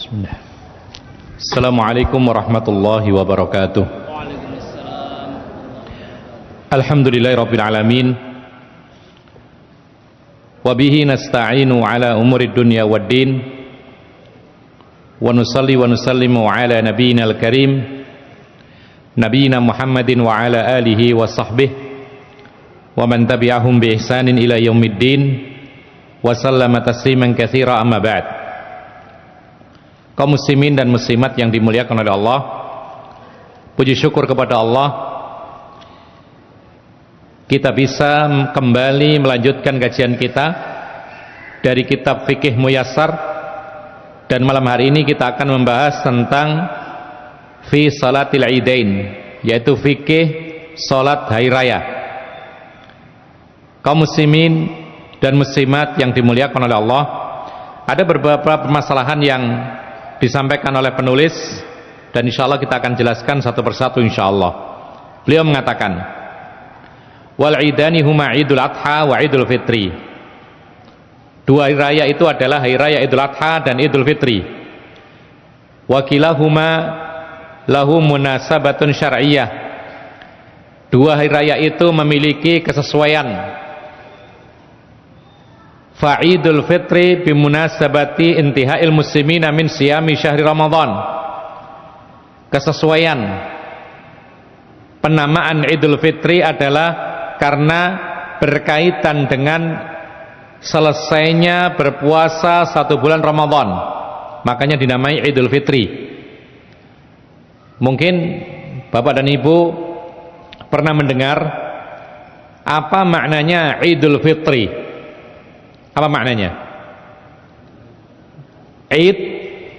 Bismillah. Assalamualaikum warahmatullahi wabarakatuh. Waalaikumsalam. Alhamdulillahirabbil alamin. Wa bihi nasta'inu ala umurid dunya waddin. Wa nusalli wa nusallimu ala nabiyyina al-karim nabiyyina Muhammadin wa ala alihi wa sahbihi wa man tabi'ahum bi ihsanin ila yaumiddin wa sallama tasliman katsira amma ba'd. Kaum muslimin dan muslimat yang dimuliakan oleh Allah, puji syukur kepada Allah kita bisa kembali melanjutkan kajian kita dari kitab Fikih Muyassar, dan malam hari ini kita akan membahas tentang fi salatil idain, yaitu fikih salat hari raya. Kaum muslimin dan muslimat yang dimuliakan oleh Allah, ada beberapa permasalahan yang disampaikan oleh penulis dan insya Allah kita akan jelaskan satu persatu insya Allah. Beliau mengatakan, wal idani huma idul adha wa idul fitri. Dua hari raya itu adalah hari raya idul adha dan idul fitri. Wa kilahuma lahu munasabatun syar'iyyah. Dua hari raya itu memiliki kesesuaian. Fa'idul fitri bimunasabati intihail muslimina min siyami syahri Ramadan. Kesesuaian penamaan Idul Fitri adalah karena berkaitan dengan selesainya berpuasa satu bulan Ramadan, makanya dinamai Idul Fitri. Mungkin Bapak dan Ibu pernah mendengar apa maknanya Idul Fitri. Apa maknanya? Id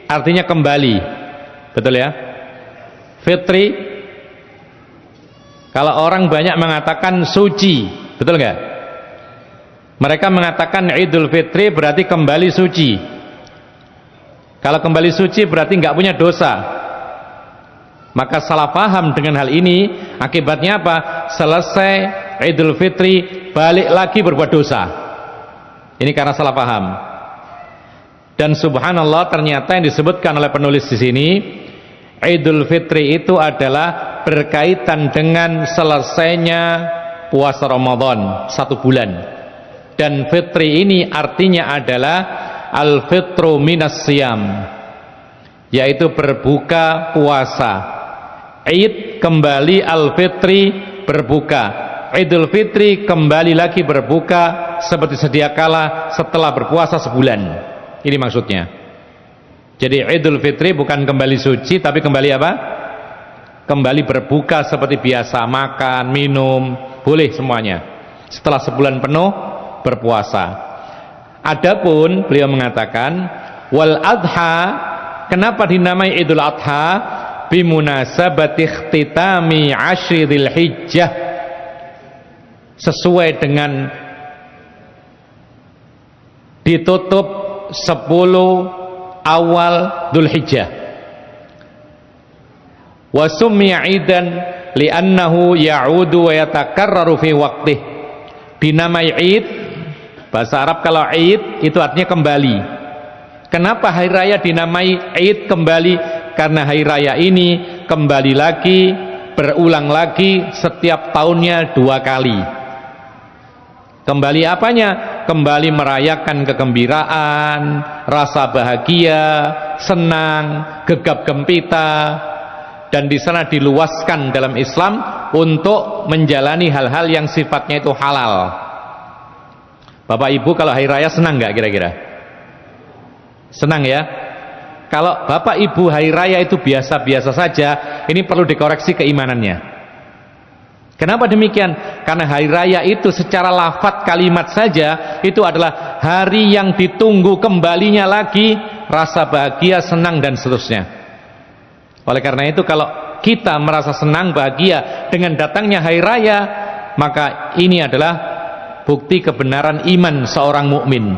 artinya kembali, betul ya? Fitri, kalau orang banyak mengatakan suci, betul nggak? Mereka mengatakan Idul Fitri berarti kembali suci. Kalau kembali suci berarti nggak punya dosa. Maka salah paham dengan hal ini, akibatnya apa? Selesai Idul Fitri balik lagi berbuat dosa. Ini karena salah paham. Dan subhanallah, ternyata yang disebutkan oleh penulis di sini, Idul Fitri itu adalah berkaitan dengan selesainya puasa Ramadan satu bulan. Dan fitri ini artinya adalah al-fitru minas siyam, yaitu berbuka puasa. Id kembali, al-fitri berbuka. Idul Fitri kembali lagi berbuka seperti sedia kala setelah berpuasa sebulan. Ini maksudnya. Jadi Idul Fitri bukan kembali suci, tapi kembali apa? Kembali berbuka seperti biasa, makan, minum, boleh semuanya. Setelah sebulan penuh berpuasa. Adapun beliau mengatakan wal adha, kenapa dinamai Idul Adha? Bimunasabati ikhtitami ashri Dzulhijjah, sesuai dengan ditutup 10 awal Dzulhijjah. Wa summiya idan li'annahu ya'udu wa yatakarraru fi waqtih. Dinamai Id, bahasa Arab kalau Id itu artinya kembali. Kenapa hari raya dinamai Id kembali? Karena hari raya ini kembali lagi, berulang lagi setiap tahunnya 2 kali. Kembali apanya? Kembali merayakan kegembiraan, rasa bahagia, senang, gegap gempita, dan di sana diluaskan dalam Islam untuk menjalani hal-hal yang sifatnya itu halal. Bapak Ibu kalau hari raya senang nggak kira-kira? Senang ya? Kalau Bapak Ibu hari raya itu biasa-biasa saja, ini perlu dikoreksi keimanannya. Kenapa demikian? Karena hari raya itu secara lafadz kalimat saja itu adalah hari yang ditunggu kembalinya lagi, rasa bahagia, senang dan seterusnya. Oleh karena itu kalau kita merasa senang, bahagia dengan datangnya hari raya, maka ini adalah bukti kebenaran iman seorang mukmin.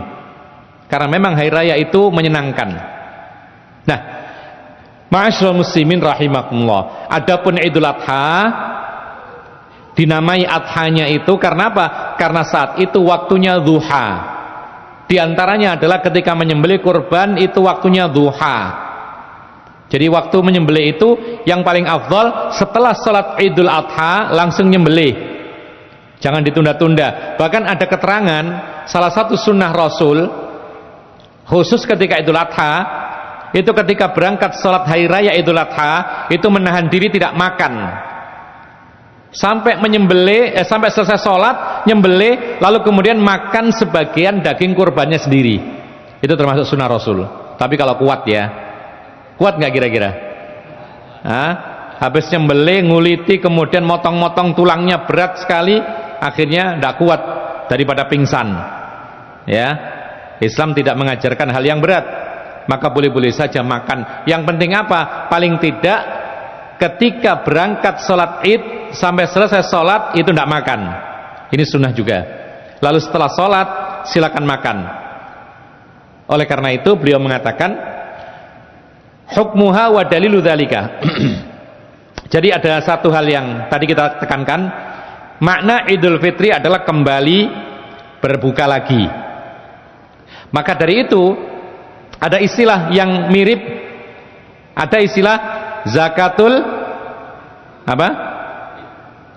Karena memang hari raya itu menyenangkan. Nah, ma'asyiral muslimin rahimakumullah. Adapun Idul Adha dinamai adhanya itu karena apa? Karena saat itu waktunya duha. Di antaranya adalah ketika menyembelih kurban itu waktunya duha. Jadi waktu menyembelih itu yang paling afdal setelah sholat Idul Adha langsung nyembelih, jangan ditunda-tunda. Bahkan ada keterangan salah satu sunnah Rasul khusus ketika Idul Adha itu ketika berangkat sholat hari raya Idul Adha itu menahan diri tidak makan sampai menyembelih, sampai selesai sholat nyembelih, lalu kemudian makan sebagian daging kurbannya sendiri. Itu termasuk sunnah Rasul. Tapi kalau kuat ya, kuat nggak kira-kira? Habis nyembelih nguliti kemudian motong-motong tulangnya berat sekali, akhirnya tidak kuat daripada pingsan. Ya, Islam tidak mengajarkan hal yang berat, maka boleh-boleh saja makan. Yang penting apa? Paling tidak ketika berangkat sholat id sampai selesai sholat itu tidak makan. Ini sunnah juga. Lalu setelah sholat silakan makan. Oleh karena itu beliau mengatakan hukmuha wa dalilu dzalika. Jadi ada satu hal yang tadi kita tekankan, makna Idul Fitri adalah kembali berbuka lagi. Maka dari itu ada istilah yang mirip, ada istilah zakatul apa?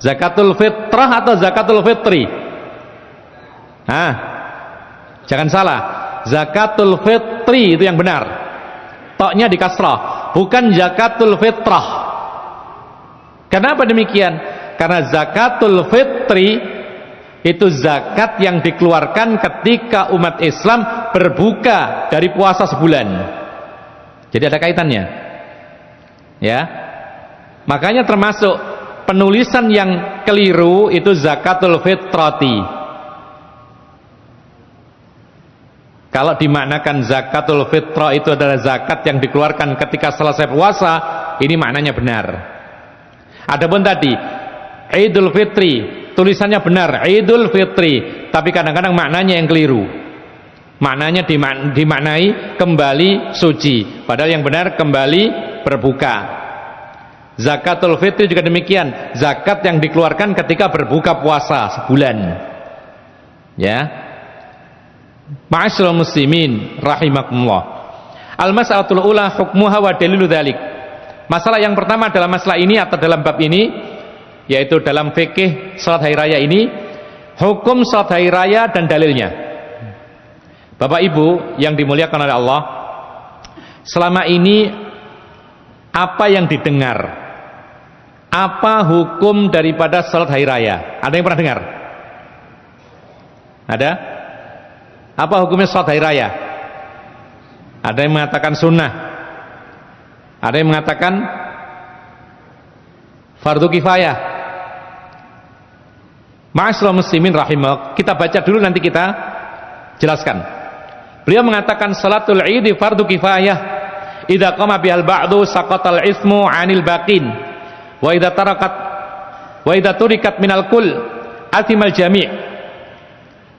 Zakatul fitrah atau zakatul fitri. Jangan salah, zakatul fitri itu yang benar. Toknya di kasrah, bukan zakatul fitrah. Kenapa demikian? Karena zakatul fitri itu zakat yang dikeluarkan ketika umat Islam berbuka dari puasa sebulan. Jadi ada kaitannya. Ya. Makanya termasuk penulisan yang keliru itu zakatul fitrati. Kalau dimaknakan zakatul fitrah itu adalah zakat yang dikeluarkan ketika selesai puasa, ini maknanya benar. Adapun tadi Idul Fitri, tulisannya benar Idul Fitri, tapi kadang-kadang maknanya yang keliru. Maknanya dimaknai kembali suci, padahal yang benar kembali berbuka. Zakatul Fitri juga demikian, zakat yang dikeluarkan ketika berbuka puasa sebulan. Ya. Ma'asyiral muslimin rahimakumullah. Al-mas'alatul ula hukmuha wa dalilu dzalik. Masalah yang pertama adalah masalah ini atau dalam bab ini, yaitu dalam fikih salat hari raya ini, hukum salat hari raya dan dalilnya. Bapak Ibu yang dimuliakan oleh Allah, selama ini apa yang didengar? Apa hukum daripada salat hari raya? Ada yang pernah dengar? Ada? Apa hukumnya salat hari raya? Ada yang mengatakan sunnah, ada yang mengatakan fardu kifayah. Ma'asyiral muslimin rahimahullah, kita baca dulu nanti kita jelaskan. Beliau mengatakan salatul id fardu kifayah idza qama bihal ba'du saqatal ismu 'anil baqin wa idza turikat minal kull atimal jami'.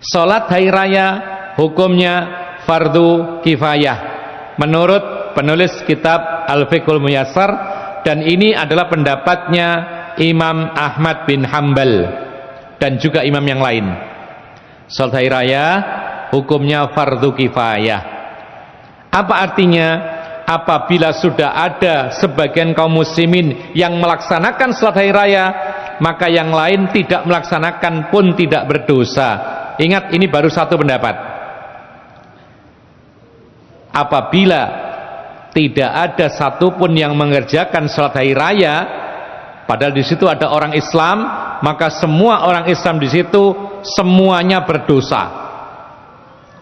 Salat hari raya hukumnya fardu kifayah menurut penulis kitab Al-Fiqhul Muyassar, dan ini adalah pendapatnya Imam Ahmad bin Hambal dan juga imam yang lain. Salat hari raya hukumnya fardu kifayah. Apa artinya? Apabila sudah ada sebagian kaum muslimin yang melaksanakan salat hari raya, maka yang lain tidak melaksanakan pun tidak berdosa. Ingat, ini baru satu pendapat. Apabila tidak ada satupun yang mengerjakan salat hari raya, padahal di situ ada orang Islam, maka semua orang Islam di situ semuanya berdosa.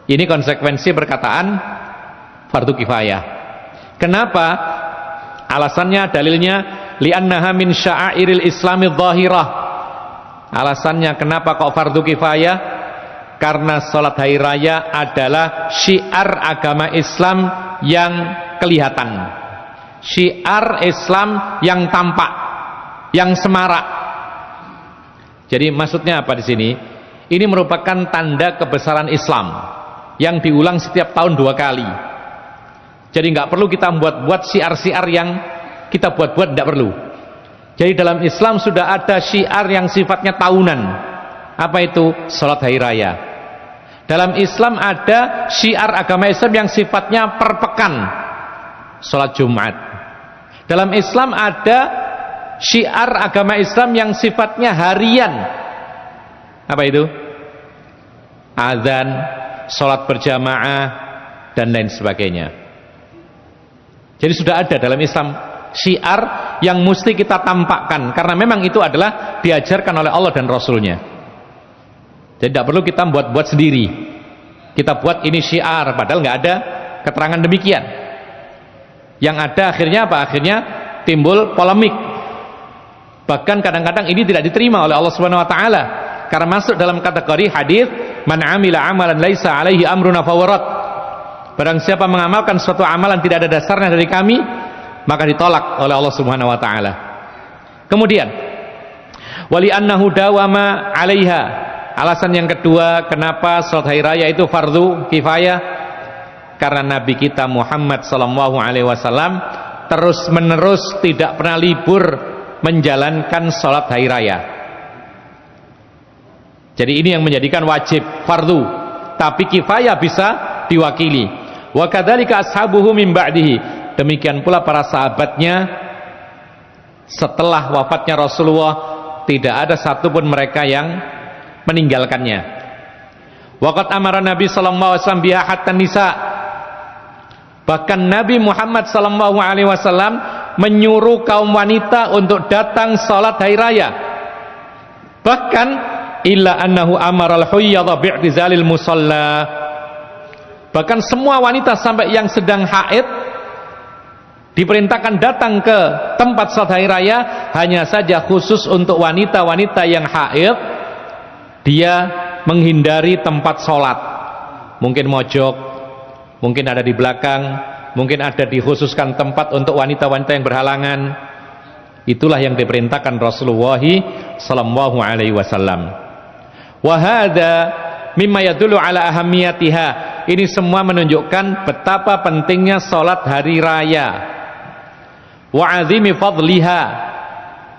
Ini konsekuensi perkataan fardu kifayah. Kenapa? Alasannya, dalilnya li'annaha min sya'airil islami dhahirah. Alasannya kenapa kok fardu kifayah? Karena salat hari raya adalah syiar agama Islam yang kelihatan, syiar Islam yang tampak, yang semarak. Jadi maksudnya apa di sini? Ini merupakan tanda kebesaran Islam yang diulang setiap tahun 2 kali. Jadi nggak perlu kita buat-buat syiar-syiar yang kita buat-buat, tidak perlu. Jadi dalam Islam sudah ada syiar yang sifatnya tahunan. Apa itu? Salat hari raya. Dalam Islam ada syiar agama Islam yang sifatnya per pekan. Salat Jumat. Dalam Islam ada syiar agama Islam yang sifatnya harian. Apa itu? Azan, sholat berjamaah, dan lain sebagainya. Jadi sudah ada dalam Islam syiar yang mesti kita tampakkan, karena memang itu adalah diajarkan oleh Allah dan Rasulnya. Jadi tidak perlu kita buat-buat sendiri. Kita buat ini syiar, padahal nggak ada keterangan demikian. Yang ada akhirnya apa? Akhirnya timbul polemik. Bahkan kadang-kadang ini tidak diterima oleh Allah Subhanahu wa taala karena masuk dalam kategori hadis man amila amalan laisa alaihi amruna fawarat. Barang siapa mengamalkan suatu amalan tidak ada dasarnya dari kami, maka ditolak oleh Allah Subhanahu wa taala. Kemudian wali annahu dawama 'alaiha. Alasan yang kedua kenapa salat hari raya itu fardu kifayah, karena Nabi kita Muhammad sallallahu alaihi wasallam terus-menerus tidak pernah libur menjalankan salat hari raya. Jadi ini yang menjadikan wajib fardu, tapi kifayah bisa diwakili. Wa kadzalika ashabuhu min ba'dihi. Demikian pula para sahabatnya setelah wafatnya Rasulullah, tidak ada satupun mereka yang meninggalkannya. Waqat amara Nabi sallallahu alaihi wasallam biha hatta nisa. Bahkan Nabi Muhammad sallallahu alaihi wasallam menyuruh kaum wanita untuk datang salat hari raya. Bahkan illa annahu amara al-huyyadha bi'tizalil musalla. Bahkan semua wanita sampai yang sedang haid diperintahkan datang ke tempat salat hari raya. Hanya saja khusus untuk wanita-wanita yang haid, dia menghindari tempat salat. Mungkin mojok, mungkin ada di belakang, mungkin ada dikhususkan tempat untuk wanita-wanita yang berhalangan. Itulah yang diperintahkan Rasulullah sallallahu alaihi wasallam. Wa hadza mimma yadullu ala ahamiyatiha. Ini semua menunjukkan betapa pentingnya salat hari raya. Wa azimi fadliha,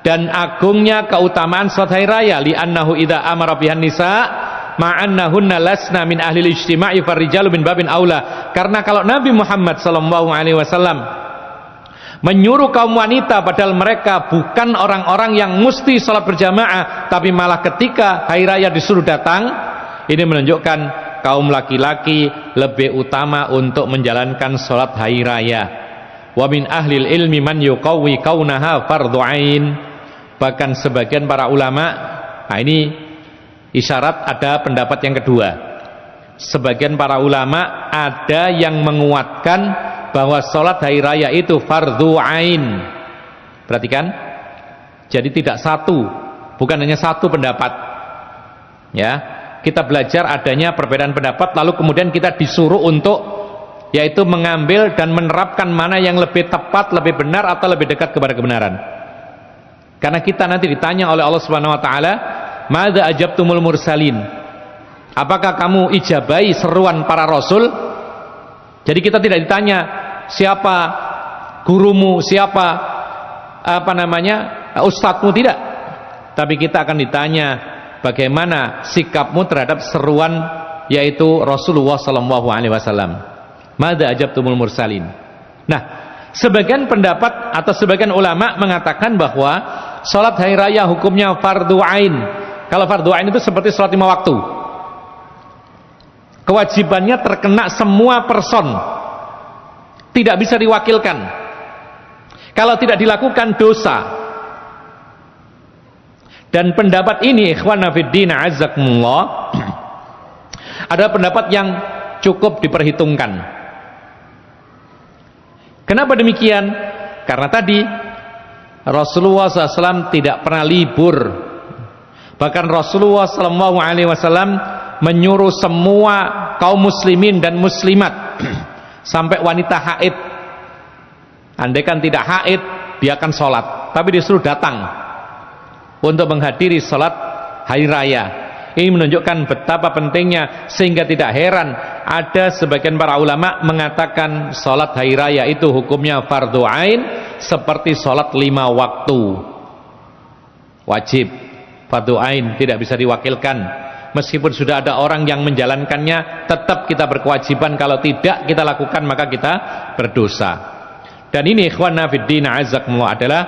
dan agungnya keutamaan salat hari raya. Li annahu idza amara bihan nisa ma'annahunna lasna min ahli ijtima'i farrijalu min babin aula. Karena kalau Nabi Muhammad sallallahu alaihi wasallam menyuruh kaum wanita padahal mereka bukan orang-orang yang mesti salat berjamaah, tapi malah ketika hari raya disuruh datang, ini menunjukkan kaum laki-laki lebih utama untuk menjalankan salat hari raya. Wa min ahlil ilmi man yuqawwi kaunaha fardhu ain. Bahkan sebagian para ulama, nah ini isyarat ada pendapat yang kedua. Sebagian para ulama ada yang menguatkan bahwa sholat hari raya itu fardhu ain. Perhatikan, jadi tidak satu, bukan hanya satu pendapat. Ya, kita belajar adanya perbedaan pendapat, lalu kemudian kita disuruh untuk yaitu mengambil dan menerapkan mana yang lebih tepat, lebih benar atau lebih dekat kepada kebenaran. Karena kita nanti ditanya oleh Allah Subhanahu wa taala, "Madza ajabtumul mursalin?" Apakah kamu ijabai seruan para rasul? Jadi kita tidak ditanya siapa gurumu, siapa ustadzmu, tidak. Tapi kita akan ditanya bagaimana sikapmu terhadap seruan yaitu Rasulullah sallallahu alaihi wasallam. Madza ajabtumul mursalin. Nah, sebagian pendapat atau sebagian ulama mengatakan bahwa salat hari raya hukumnya fardhu ain. Kalau fardhu ain itu seperti salat 5 waktu. Kewajibannya terkena semua person. Tidak bisa diwakilkan. Kalau tidak dilakukan dosa. Dan pendapat ini ikhwana fiddin azzakumullah ada pendapat yang cukup diperhitungkan. Kenapa demikian? Karena tadi Rasulullah SAW tidak pernah libur. Bahkan Rasulullah SAW menyuruh semua kaum muslimin dan muslimat sampai wanita haid, andaikan tidak haid dia akan sholat, tapi disuruh datang untuk menghadiri sholat hari raya. Ini menunjukkan betapa pentingnya, sehingga tidak heran ada sebagian para ulama mengatakan sholat hari raya itu hukumnya fardhu ain seperti sholat 5 waktu wajib. Fardhu ain tidak bisa diwakilkan. Meskipun sudah ada orang yang menjalankannya, tetap kita berkewajiban. Kalau tidak kita lakukan maka kita berdosa. Dan ini ikhwanna fiddin azakumullah adalah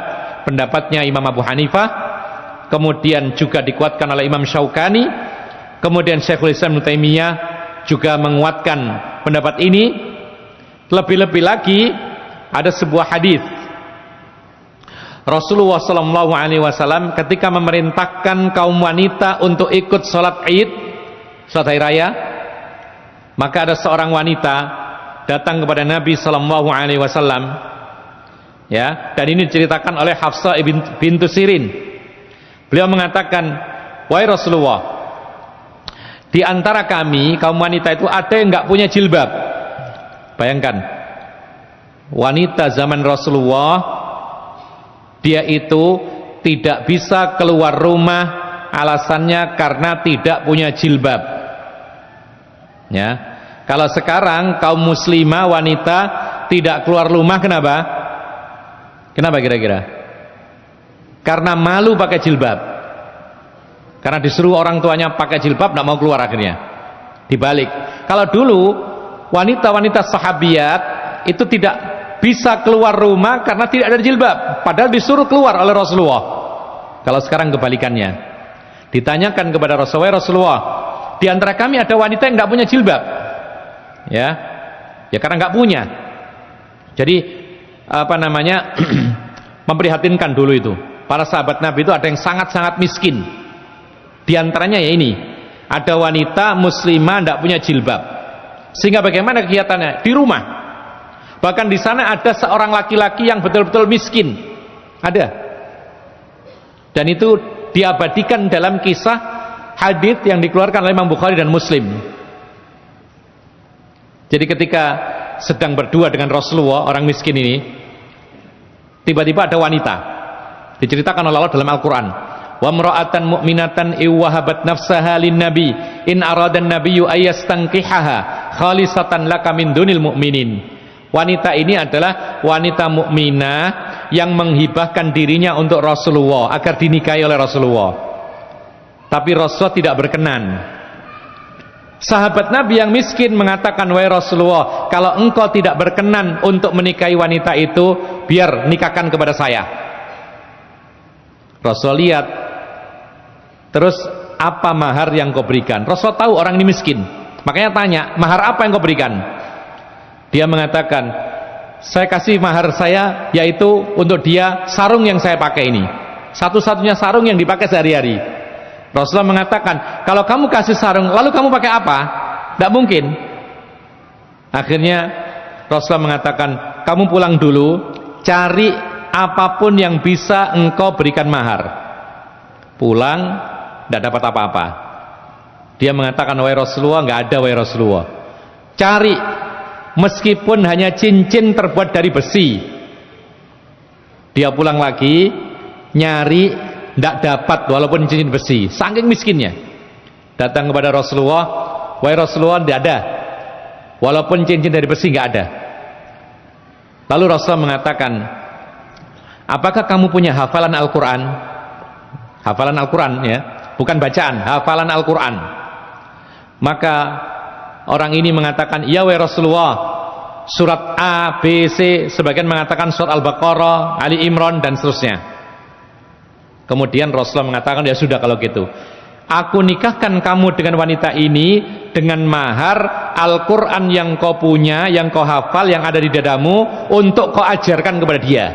pendapatnya Imam Abu Hanifah, kemudian juga dikuatkan oleh Imam Syaukani, kemudian Syekhul Islam Ibnu Taimiyah juga menguatkan pendapat ini. Lebih-lebih lagi ada sebuah hadis Rasulullah SAW ketika memerintahkan kaum wanita untuk ikut sholat Id, sholat hari raya, maka ada seorang wanita datang kepada Nabi SAW, ya, dan ini diceritakan oleh Hafsah bintu Sirin. Beliau mengatakan, wahai Rasulullah, di antara kami kaum wanita itu ada yang nggak punya jilbab. Bayangkan, wanita zaman Rasulullah, dia itu tidak bisa keluar rumah, alasannya karena tidak punya jilbab. Ya, kalau sekarang kaum muslimah wanita tidak keluar rumah, kenapa? Kenapa kira-kira? Karena malu pakai jilbab. Karena disuruh orang tuanya pakai jilbab, tidak mau keluar akhirnya. Dibalik. Kalau dulu wanita-wanita sahabiyat itu tidak bisa keluar rumah karena tidak ada jilbab, padahal disuruh keluar oleh Rasulullah. Kalau sekarang kebalikannya, ditanyakan kepada Rasulullah, di antara kami ada wanita yang nggak punya jilbab, ya karena nggak punya. Jadi memprihatinkan dulu itu. Para sahabat Nabi itu ada yang sangat-sangat miskin. Di antaranya ya ini, ada wanita muslimah nggak punya jilbab, sehingga bagaimana kegiatannya di rumah. Bahkan di sana ada seorang laki-laki yang betul-betul miskin, ada. Dan itu diabadikan dalam kisah hadits yang dikeluarkan oleh Imam Bukhari dan Muslim. Jadi ketika sedang berdua dengan Rasulullah, orang miskin ini, tiba-tiba ada wanita, diceritakan oleh Allah dalam Al-Quran, wa mra'atan mu'minatan iwahabat nafsaha lin nabi in aradan nabiyyu ayastankihaha khalisatan laka min dunil mu'minin. Wanita ini adalah wanita mukminah yang menghibahkan dirinya untuk Rasulullah agar dinikahi oleh Rasulullah. Tapi Rasulullah tidak berkenan. Sahabat Nabi yang miskin mengatakan, wahai Rasulullah, kalau engkau tidak berkenan untuk menikahi wanita itu, biar nikahkan kepada saya. Rasulullah lihat, terus apa mahar yang kau berikan? Rasulullah tahu orang ini miskin, makanya tanya, mahar apa yang kau berikan? Dia mengatakan, saya kasih mahar saya, yaitu untuk dia sarung yang saya pakai ini, satu-satunya sarung yang dipakai sehari-hari. Rasulullah mengatakan, kalau kamu kasih sarung, lalu kamu pakai apa? Tidak mungkin. Akhirnya Rasulullah mengatakan, kamu pulang dulu, cari apapun yang bisa engkau berikan mahar. Pulang, tidak dapat apa-apa. Dia mengatakan, wahai Rasulullah, nggak ada wahai Rasulullah. Cari, meskipun hanya cincin terbuat dari besi. Dia pulang lagi, nyari, tidak dapat walaupun cincin besi, saking miskinnya. Datang kepada Rasulullah, wahai Rasulullah, tidak ada, walaupun cincin dari besi nggak ada. Lalu Rasulullah mengatakan, apakah kamu punya hafalan Al-Quran? Hafalan Al-Quran, ya, bukan bacaan, hafalan Al-Quran. Maka orang ini mengatakan, iya wahai Rasulullah, surat A, B, C, sebagian mengatakan surat Al-Baqarah, Ali Imran, dan seterusnya. Kemudian Rasulullah mengatakan, ya sudah kalau gitu, aku nikahkan kamu dengan wanita ini dengan mahar Al-Quran yang kau punya, yang kau hafal, yang ada di dadamu, untuk kau ajarkan kepada dia.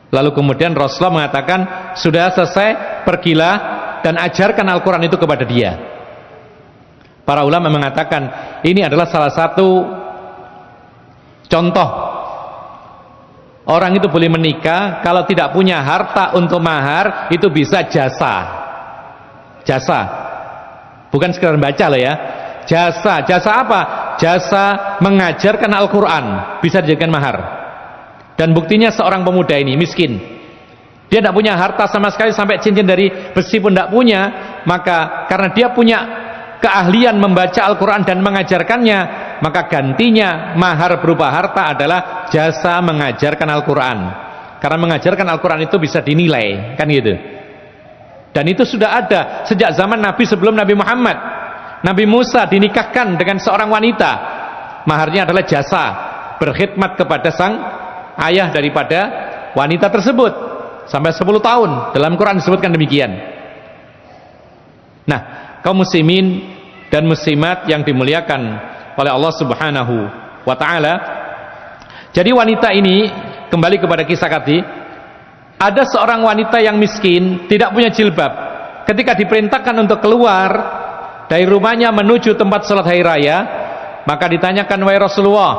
Lalu kemudian Rasulullah mengatakan, sudah selesai, pergilah dan ajarkan Al-Quran itu kepada dia. Para ulama mengatakan, ini adalah salah satu contoh orang itu boleh menikah kalau tidak punya harta untuk mahar, itu bisa jasa. Jasa, bukan sekedar baca loh ya. Jasa, jasa apa? Jasa mengajarkan Al-Quran, bisa dijadikan mahar. Dan buktinya seorang pemuda ini miskin, dia tidak punya harta sama sekali, sampai cincin dari besi pun tidak punya. Maka karena dia punya keahlian membaca Al-Quran dan mengajarkannya, maka gantinya mahar berupa harta adalah jasa mengajarkan Al-Quran. Karena mengajarkan Al-Quran itu bisa dinilai, kan gitu. Dan itu sudah ada sejak zaman Nabi sebelum Nabi Muhammad. Nabi Musa dinikahkan dengan seorang wanita, maharnya adalah jasa. berkhidmat kepada sang ayah daripada wanita tersebut sampai 10 tahun. Dalam Quran disebutkan demikian. Nah, kaum muslimin dan muslimat yang dimuliakan oleh Allah Subhanahu wa taala, jadi wanita ini, kembali kepada kisah tadi, ada seorang wanita yang miskin, tidak punya jilbab. Ketika diperintahkan untuk keluar dari rumahnya menuju tempat sholat hari raya, maka ditanyakan, wahai Rasulullah,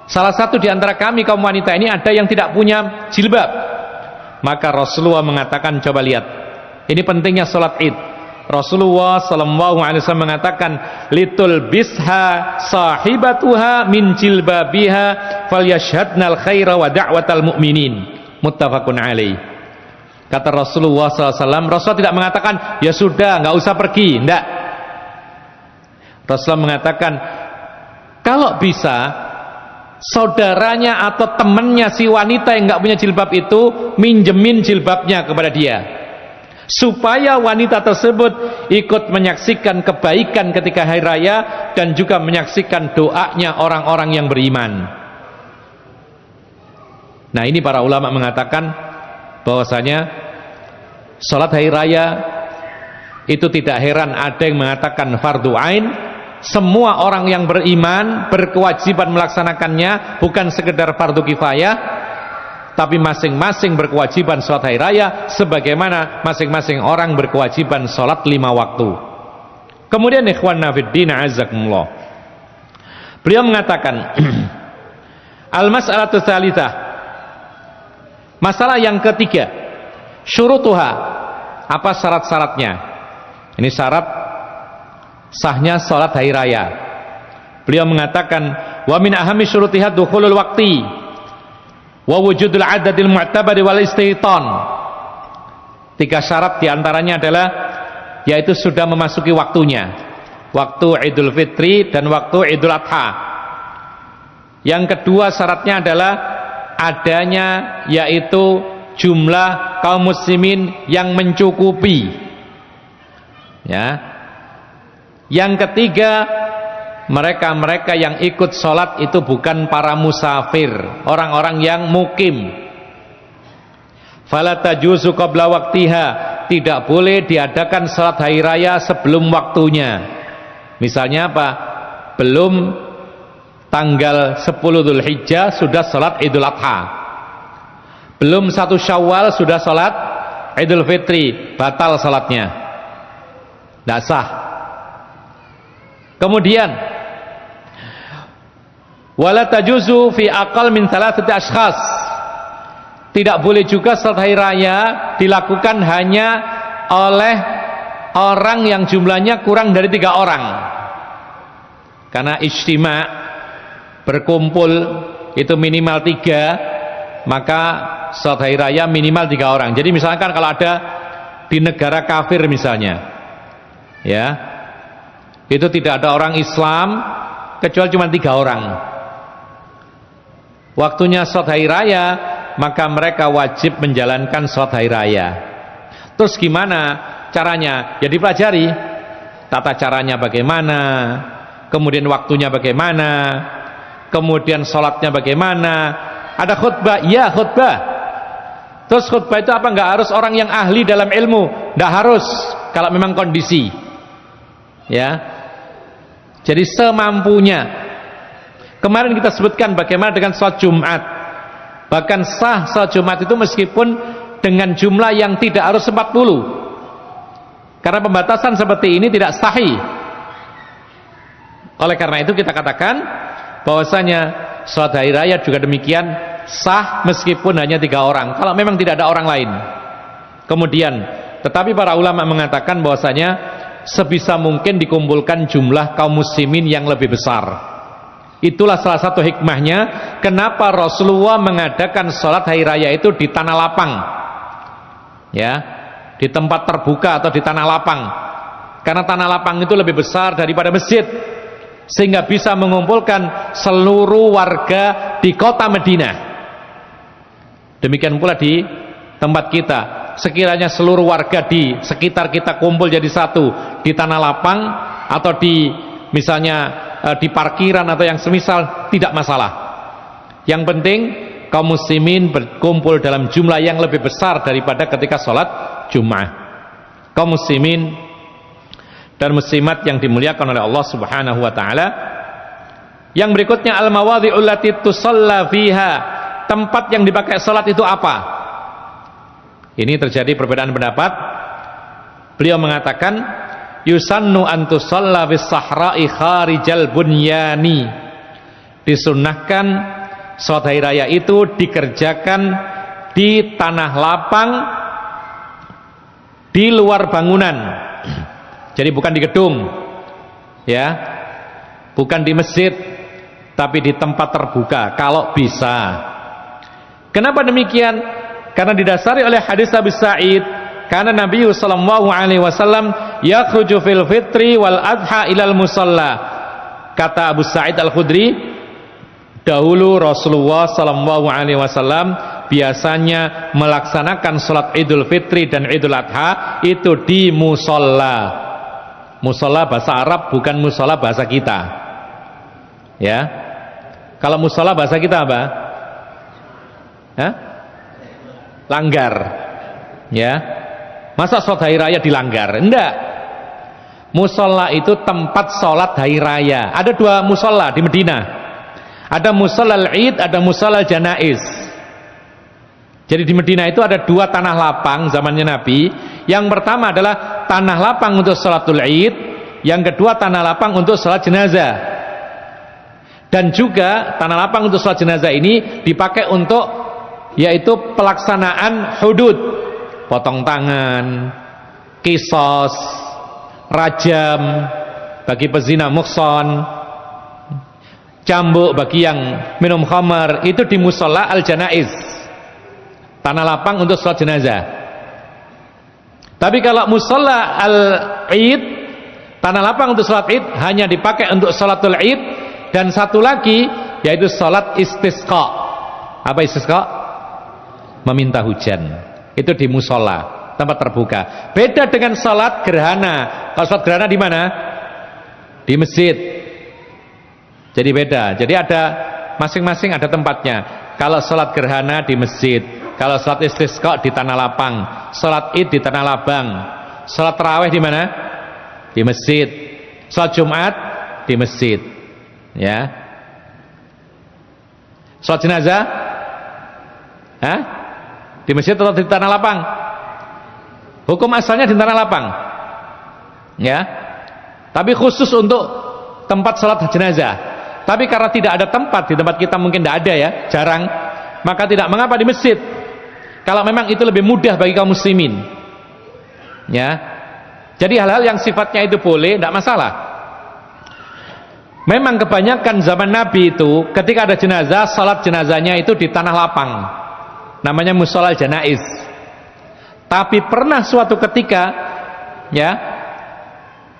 salah satu di antara kami kaum wanita ini ada yang tidak punya jilbab. Maka Rasulullah mengatakan, coba lihat, ini pentingnya sholat id. Rasulullah SAW mengatakan, litul bisha sahibatuha min jilbabiha falyashhadnal khaira wa da'watal mu'minin. Muttafaqun alaih. Kata Rasulullah SAW, Rasulullah tidak mengatakan, ya sudah, nggak usah pergi, enggak. Rasulullah mengatakan, kalau bisa saudaranya atau temannya si wanita yang nggak punya jilbab itu minjemin jilbabnya kepada dia, supaya wanita tersebut ikut menyaksikan kebaikan ketika hari raya dan juga menyaksikan doanya orang-orang yang beriman. Nah, ini para ulama mengatakan bahwasanya sholat hari raya itu tidak heran ada yang mengatakan fardu ain. Semua orang yang beriman berkewajiban melaksanakannya, bukan sekedar fardu kifayah, tapi masing-masing berkewajiban sholat hari raya sebagaimana masing-masing orang berkewajiban sholat 5 waktu. Kemudian ikhwanna fiddin azakumullah, beliau mengatakan al-mas'alatu tsalitsah, masalah yang ketiga, syurutuha, apa syarat-syaratnya. Ini syarat sahnya sholat hari raya. Beliau mengatakan, wa min ahami syurutiha dukhulul waqti wa wujudul adadil mu'tabari wal istaitan. 3 syarat diantaranya adalah, yaitu sudah memasuki waktunya, waktu Idul Fitri dan waktu Idul Adha. Yang kedua syaratnya adalah adanya, yaitu jumlah kaum muslimin yang mencukupi, ya. Yang ketiga, mereka-mereka yang ikut sholat itu bukan para musafir, orang-orang yang mukim. Fala tajuzu qabla waqtiha, tidak boleh diadakan sholat hari raya sebelum waktunya. Misalnya apa? Belum tanggal 10 Dzulhijjah sudah sholat Idul Adha, belum 1 Syawal sudah sholat Idul Fitri, batal sholatnya, tidak sah. Kemudian wala tajuzu fi aqal min 3 ashkhas, tidak boleh juga salat hari raya dilakukan hanya oleh orang yang jumlahnya kurang dari 3 orang. Karena ijtima', berkumpul itu minimal 3, maka salat hari raya minimal 3 orang. Jadi misalkan kalau ada di negara kafir misalnya, ya, itu tidak ada orang Islam kecuali cuma 3 orang. Waktunya sholat hari raya, maka mereka wajib menjalankan sholat hari raya. Terus gimana caranya? Ya dipelajari tata caranya bagaimana, kemudian waktunya bagaimana, kemudian sholatnya bagaimana. Ada khutbah, ya khutbah. Terus khutbah itu apa? Enggak harus orang yang ahli dalam ilmu, enggak harus, kalau memang kondisi, ya. Jadi semampunya. Kemarin kita sebutkan bagaimana dengan sholat Jumat. Bahkan sah sholat Jumat itu meskipun dengan jumlah yang tidak harus 40. Karena pembatasan seperti ini tidak sahih. Oleh karena itu kita katakan bahwasanya sholat hari raya juga demikian sah meskipun hanya 3 orang, kalau memang tidak ada orang lain. Kemudian, tetapi para ulama mengatakan bahwasanya sebisa mungkin dikumpulkan jumlah kaum muslimin yang lebih besar. Itulah salah satu hikmahnya kenapa Rasulullah mengadakan sholat hari raya itu di tanah lapang, ya, di tempat terbuka atau di tanah lapang. Karena tanah lapang itu lebih besar daripada masjid, sehingga bisa mengumpulkan seluruh warga di kota Madinah. Demikian pula di tempat kita, sekiranya seluruh warga di sekitar kita kumpul jadi satu di tanah lapang atau di misalnya di parkiran atau yang semisal, tidak masalah. Yang penting kaum muslimin berkumpul dalam jumlah yang lebih besar daripada ketika sholat Jum'ah. Kaum muslimin dan muslimat yang dimuliakan oleh Allah Subhanahu wa taala. Yang berikutnya al-mawadhi'ul lati tusalla fiha. Tempat yang dipakai salat itu apa? Ini terjadi perbedaan pendapat. Beliau mengatakan yusannu an tusalla fis sahra'i kharijal bunyani. Disunnahkan salat hari raya itu dikerjakan di tanah lapang di luar bangunan. Jadi bukan di gedung, ya, bukan di masjid, tapi di tempat terbuka kalau bisa. Kenapa demikian? Karena didasari oleh hadis Abu Sa'id, karena Nabi sallallahu alaihi wasallam yakhruju fil fitri wal adha ilal musalla. Kata Abu Sa'id Al-Khudri, dahulu Rasulullah sallallahu alaihi wasallam biasanya melaksanakan salat Idul Fitri dan Idul Adha itu di musalla. Musalla bahasa Arab, bukan musalla bahasa kita. Ya. Kalau musalla bahasa kita apa? Hah? Langgar. Ya. Masa salat hari raya dilanggar? Enggak. Musalla itu tempat salat hari raya. Ada dua musalla di Madinah. Ada musallal Id, ada musallal Janaiz. Jadi di Madinah itu ada dua tanah lapang zamannya Nabi. Yang pertama adalah tanah lapang untuk salatul Id, yang kedua tanah lapang untuk salat jenazah. Dan juga tanah lapang untuk salat jenazah ini dipakai untuk yaitu pelaksanaan hudud, potong tangan, qisas, rajam bagi pezina muhsan, cambuk bagi yang minum khamar, itu di musalla al-janaiz, tanah lapang untuk salat jenazah. Tapi kalau musalla al-Id, tanah lapang untuk salat Id hanya dipakai untuk salatul Id, dan satu lagi yaitu salat istisqa. Apa istisqa? Meminta hujan. Itu di musalla, tempat terbuka. Beda dengan salat gerhana. Kalau salat gerhana di mana? Di masjid. Jadi beda. Jadi ada masing-masing ada tempatnya. Kalau salat gerhana di masjid, kalau salat istisqa di tanah lapang, salat Id di tanah labang, salat tarawih di mana? Di masjid. Salat Jumat di masjid. Ya. Salat jenazah? Hah? Di masjid atau di tanah lapang? Hukum asalnya di tanah lapang. Ya. Tapi khusus untuk tempat salat jenazah. Tapi karena tidak ada tempat, di tempat kita mungkin tidak ada ya, jarang, maka tidak mengapa di masjid. Kalau memang itu lebih mudah bagi kaum muslimin. Ya. Jadi hal-hal yang sifatnya itu boleh, tidak masalah. Memang kebanyakan zaman Nabi itu ketika ada jenazah, salat jenazahnya itu di tanah lapang. Namanya musalla janaiz. Tapi pernah suatu ketika ya,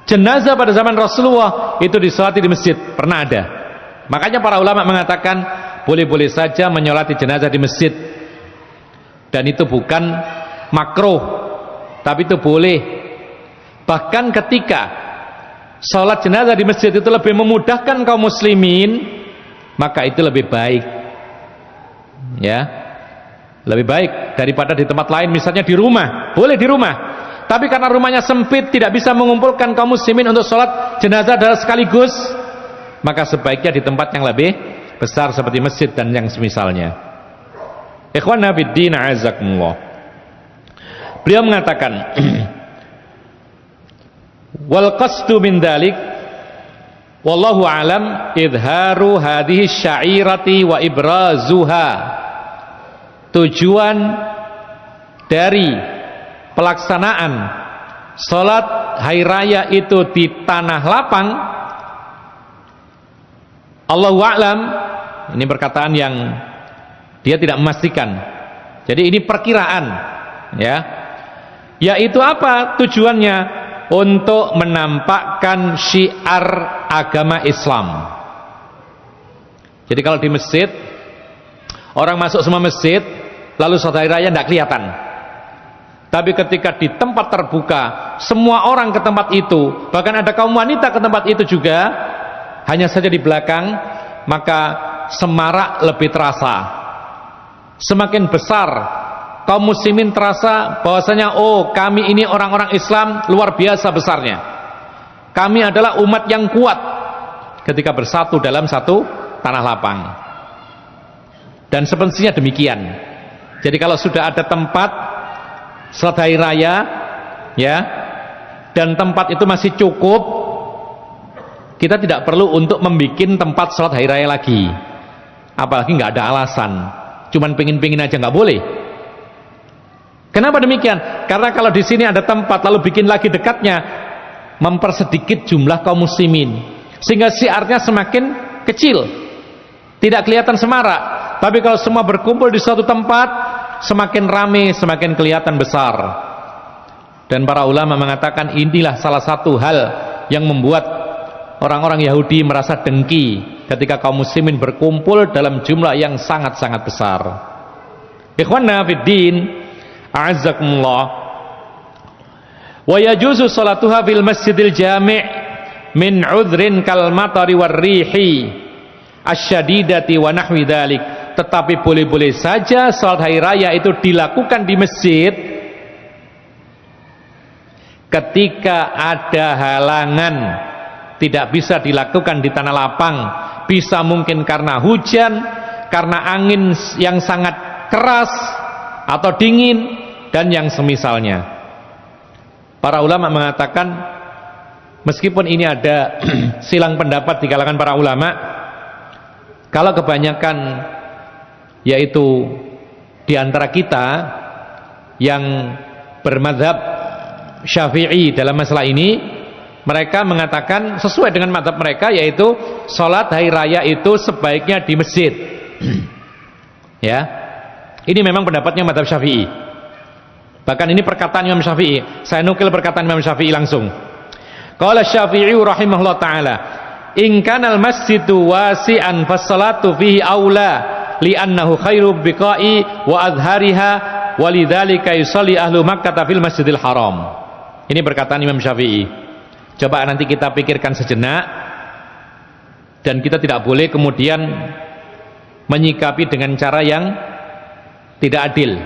jenazah pada zaman Rasulullah itu disolati di masjid, pernah ada. Makanya para ulama mengatakan boleh-boleh saja menyolati jenazah di masjid, dan itu bukan makruh, tapi itu boleh. Bahkan ketika sholat jenazah di masjid itu lebih memudahkan kaum muslimin, maka itu lebih baik, ya, lebih baik daripada di tempat lain. Misalnya di rumah, boleh di rumah, tapi karena rumahnya sempit tidak bisa mengumpulkan kaum muslimin untuk sholat jenazah sekaligus, maka sebaiknya di tempat yang lebih besar seperti masjid dan yang semisalnya. Ikhwana fiddin azakumullah. Beliau mengatakan wal qasdu min dzalik wallahu alam idharu hadhihi syairati wa ibrazuha. Tujuan dari pelaksanaan salat hari raya itu di tanah lapang, Allahu a'lam, ini perkataan yang dia tidak memastikan. Jadi ini perkiraan, ya. Yaitu apa tujuannya? Untuk menampakkan syiar agama Islam. Jadi kalau di masjid, orang masuk semua masjid, lalu salat hari raya tidak kelihatan. Tapi ketika di tempat terbuka, semua orang ke tempat itu, bahkan ada kaum wanita ke tempat itu juga, hanya saja di belakang, maka semarak lebih terasa. Semakin besar kaum muslimin terasa bahwasanya oh, kami ini orang-orang Islam luar biasa besarnya. Kami adalah umat yang kuat ketika bersatu dalam satu tanah lapang. Dan semestinya demikian. Jadi kalau sudah ada tempat salat hari raya, ya, dan tempat itu masih cukup, kita tidak perlu untuk membuat tempat salat hari raya lagi. Apalagi nggak ada alasan, cuman pingin-pingin aja nggak boleh. Kenapa demikian? Karena kalau di sini ada tempat lalu bikin lagi dekatnya, mempersedikit jumlah kaum muslimin, sehingga syiarnya semakin kecil, tidak kelihatan semarak. Tapi kalau semua berkumpul di suatu tempat, semakin ramai, semakin kelihatan besar. Dan para ulama mengatakan inilah salah satu hal yang membuat orang-orang Yahudi merasa dengki ketika kaum muslimin berkumpul dalam jumlah yang sangat-sangat besar. Ikhwanna fiddin, a'azzakumullah. Wa yajuzu salatuha fil masjidil jami' min 'udhrin kal matari war rihi asyadidati wa nahwi dzalik. Tetapi boleh-boleh saja salat hari raya itu dilakukan di masjid ketika ada halangan, tidak bisa dilakukan di tanah lapang. Bisa mungkin karena hujan, karena angin yang sangat keras atau dingin, dan yang semisalnya. Para ulama mengatakan meskipun ini ada silang pendapat di kalangan para ulama, kalau kebanyakan yaitu di antara kita yang bermadzhab Syafi'i dalam masalah ini, mereka mengatakan sesuai dengan madzhab mereka, yaitu sholat hari raya itu sebaiknya di masjid. Ya, ini memang pendapatnya madzhab Syafi'i. Bahkan ini perkataan Imam Syafi'i. Saya nukil perkataan Imam Syafi'i langsung. Qala Syafi'i rahimahullah taala, in kanal masjidu wasi'an fassalatu fihi aula li'annahu khairu biqa'i wa adhariha walidzalika yusalli ahlu Makkah fil Masjidil Haram. Ini perkataan Imam Syafi'i. Coba nanti kita pikirkan sejenak, dan kita tidak boleh kemudian menyikapi dengan cara yang tidak adil.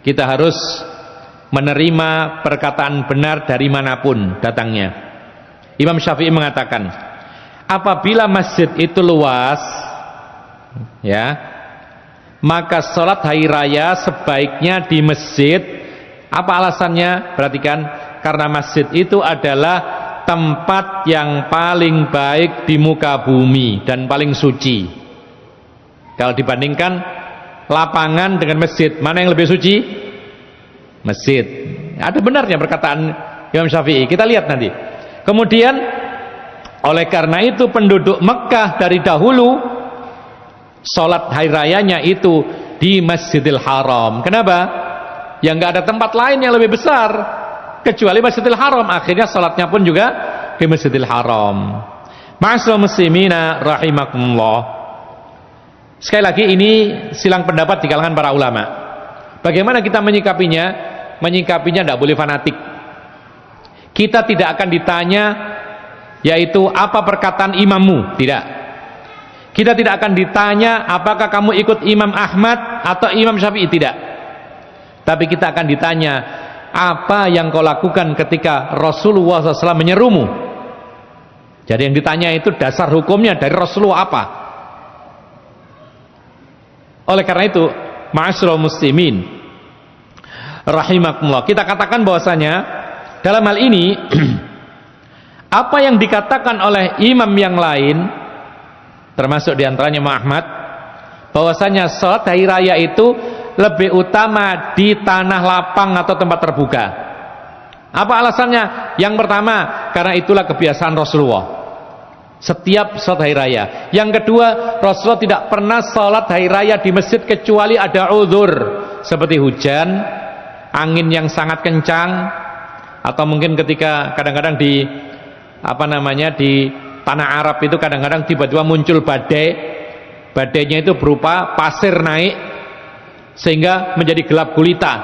Kita harus menerima perkataan benar dari manapun datangnya. Imam Syafi'i mengatakan, apabila masjid itu luas, ya, maka sholat hari raya sebaiknya di masjid. Apa alasannya? Perhatikan, karena masjid itu adalah tempat yang paling baik di muka bumi dan paling suci. Kalau dibandingkan lapangan dengan masjid, mana yang lebih suci? Masjid. Ada benarnya perkataan Imam Syafi'i, kita lihat nanti. Kemudian oleh karena itu penduduk Mekah dari dahulu sholat hari rayanya itu di Masjidil Haram. Kenapa? Ya nggak ada tempat lain yang lebih besar kecuali Masjidil Haram. Akhirnya sholatnya pun juga di Masjidil Haram. Ma'asyiral muslimina rahimakumullah. Sekali lagi ini silang pendapat di kalangan para ulama. Bagaimana kita menyikapinya? Menyikapinya tidak boleh fanatik. Kita tidak akan ditanya yaitu apa perkataan imammu, tidak. Kita tidak akan ditanya apakah kamu ikut Imam Ahmad atau Imam Syafi'i, tidak. Tapi kita akan ditanya apa yang kau lakukan ketika Rasulullah SAW menyerumu. Jadi yang ditanya itu dasar hukumnya dari Rasulullah apa. Oleh karena itu, ma'asyiral muslimin rahimakumullah, kita katakan bahwasanya dalam hal ini apa yang dikatakan oleh imam yang lain, termasuk diantaranya Imam Ahmad, bahwasanya sholat hari raya itu lebih utama di tanah lapang atau tempat terbuka. Apa alasannya? Yang pertama, karena itulah kebiasaan Rasulullah setiap sholat hari raya. Yang kedua, Rasulullah tidak pernah sholat hari raya di masjid kecuali ada uzur, seperti hujan, angin yang sangat kencang, atau mungkin ketika kadang-kadang di di tanah Arab itu kadang-kadang tiba-tiba muncul badai. Badainya itu berupa pasir naik sehingga menjadi gelap gulita.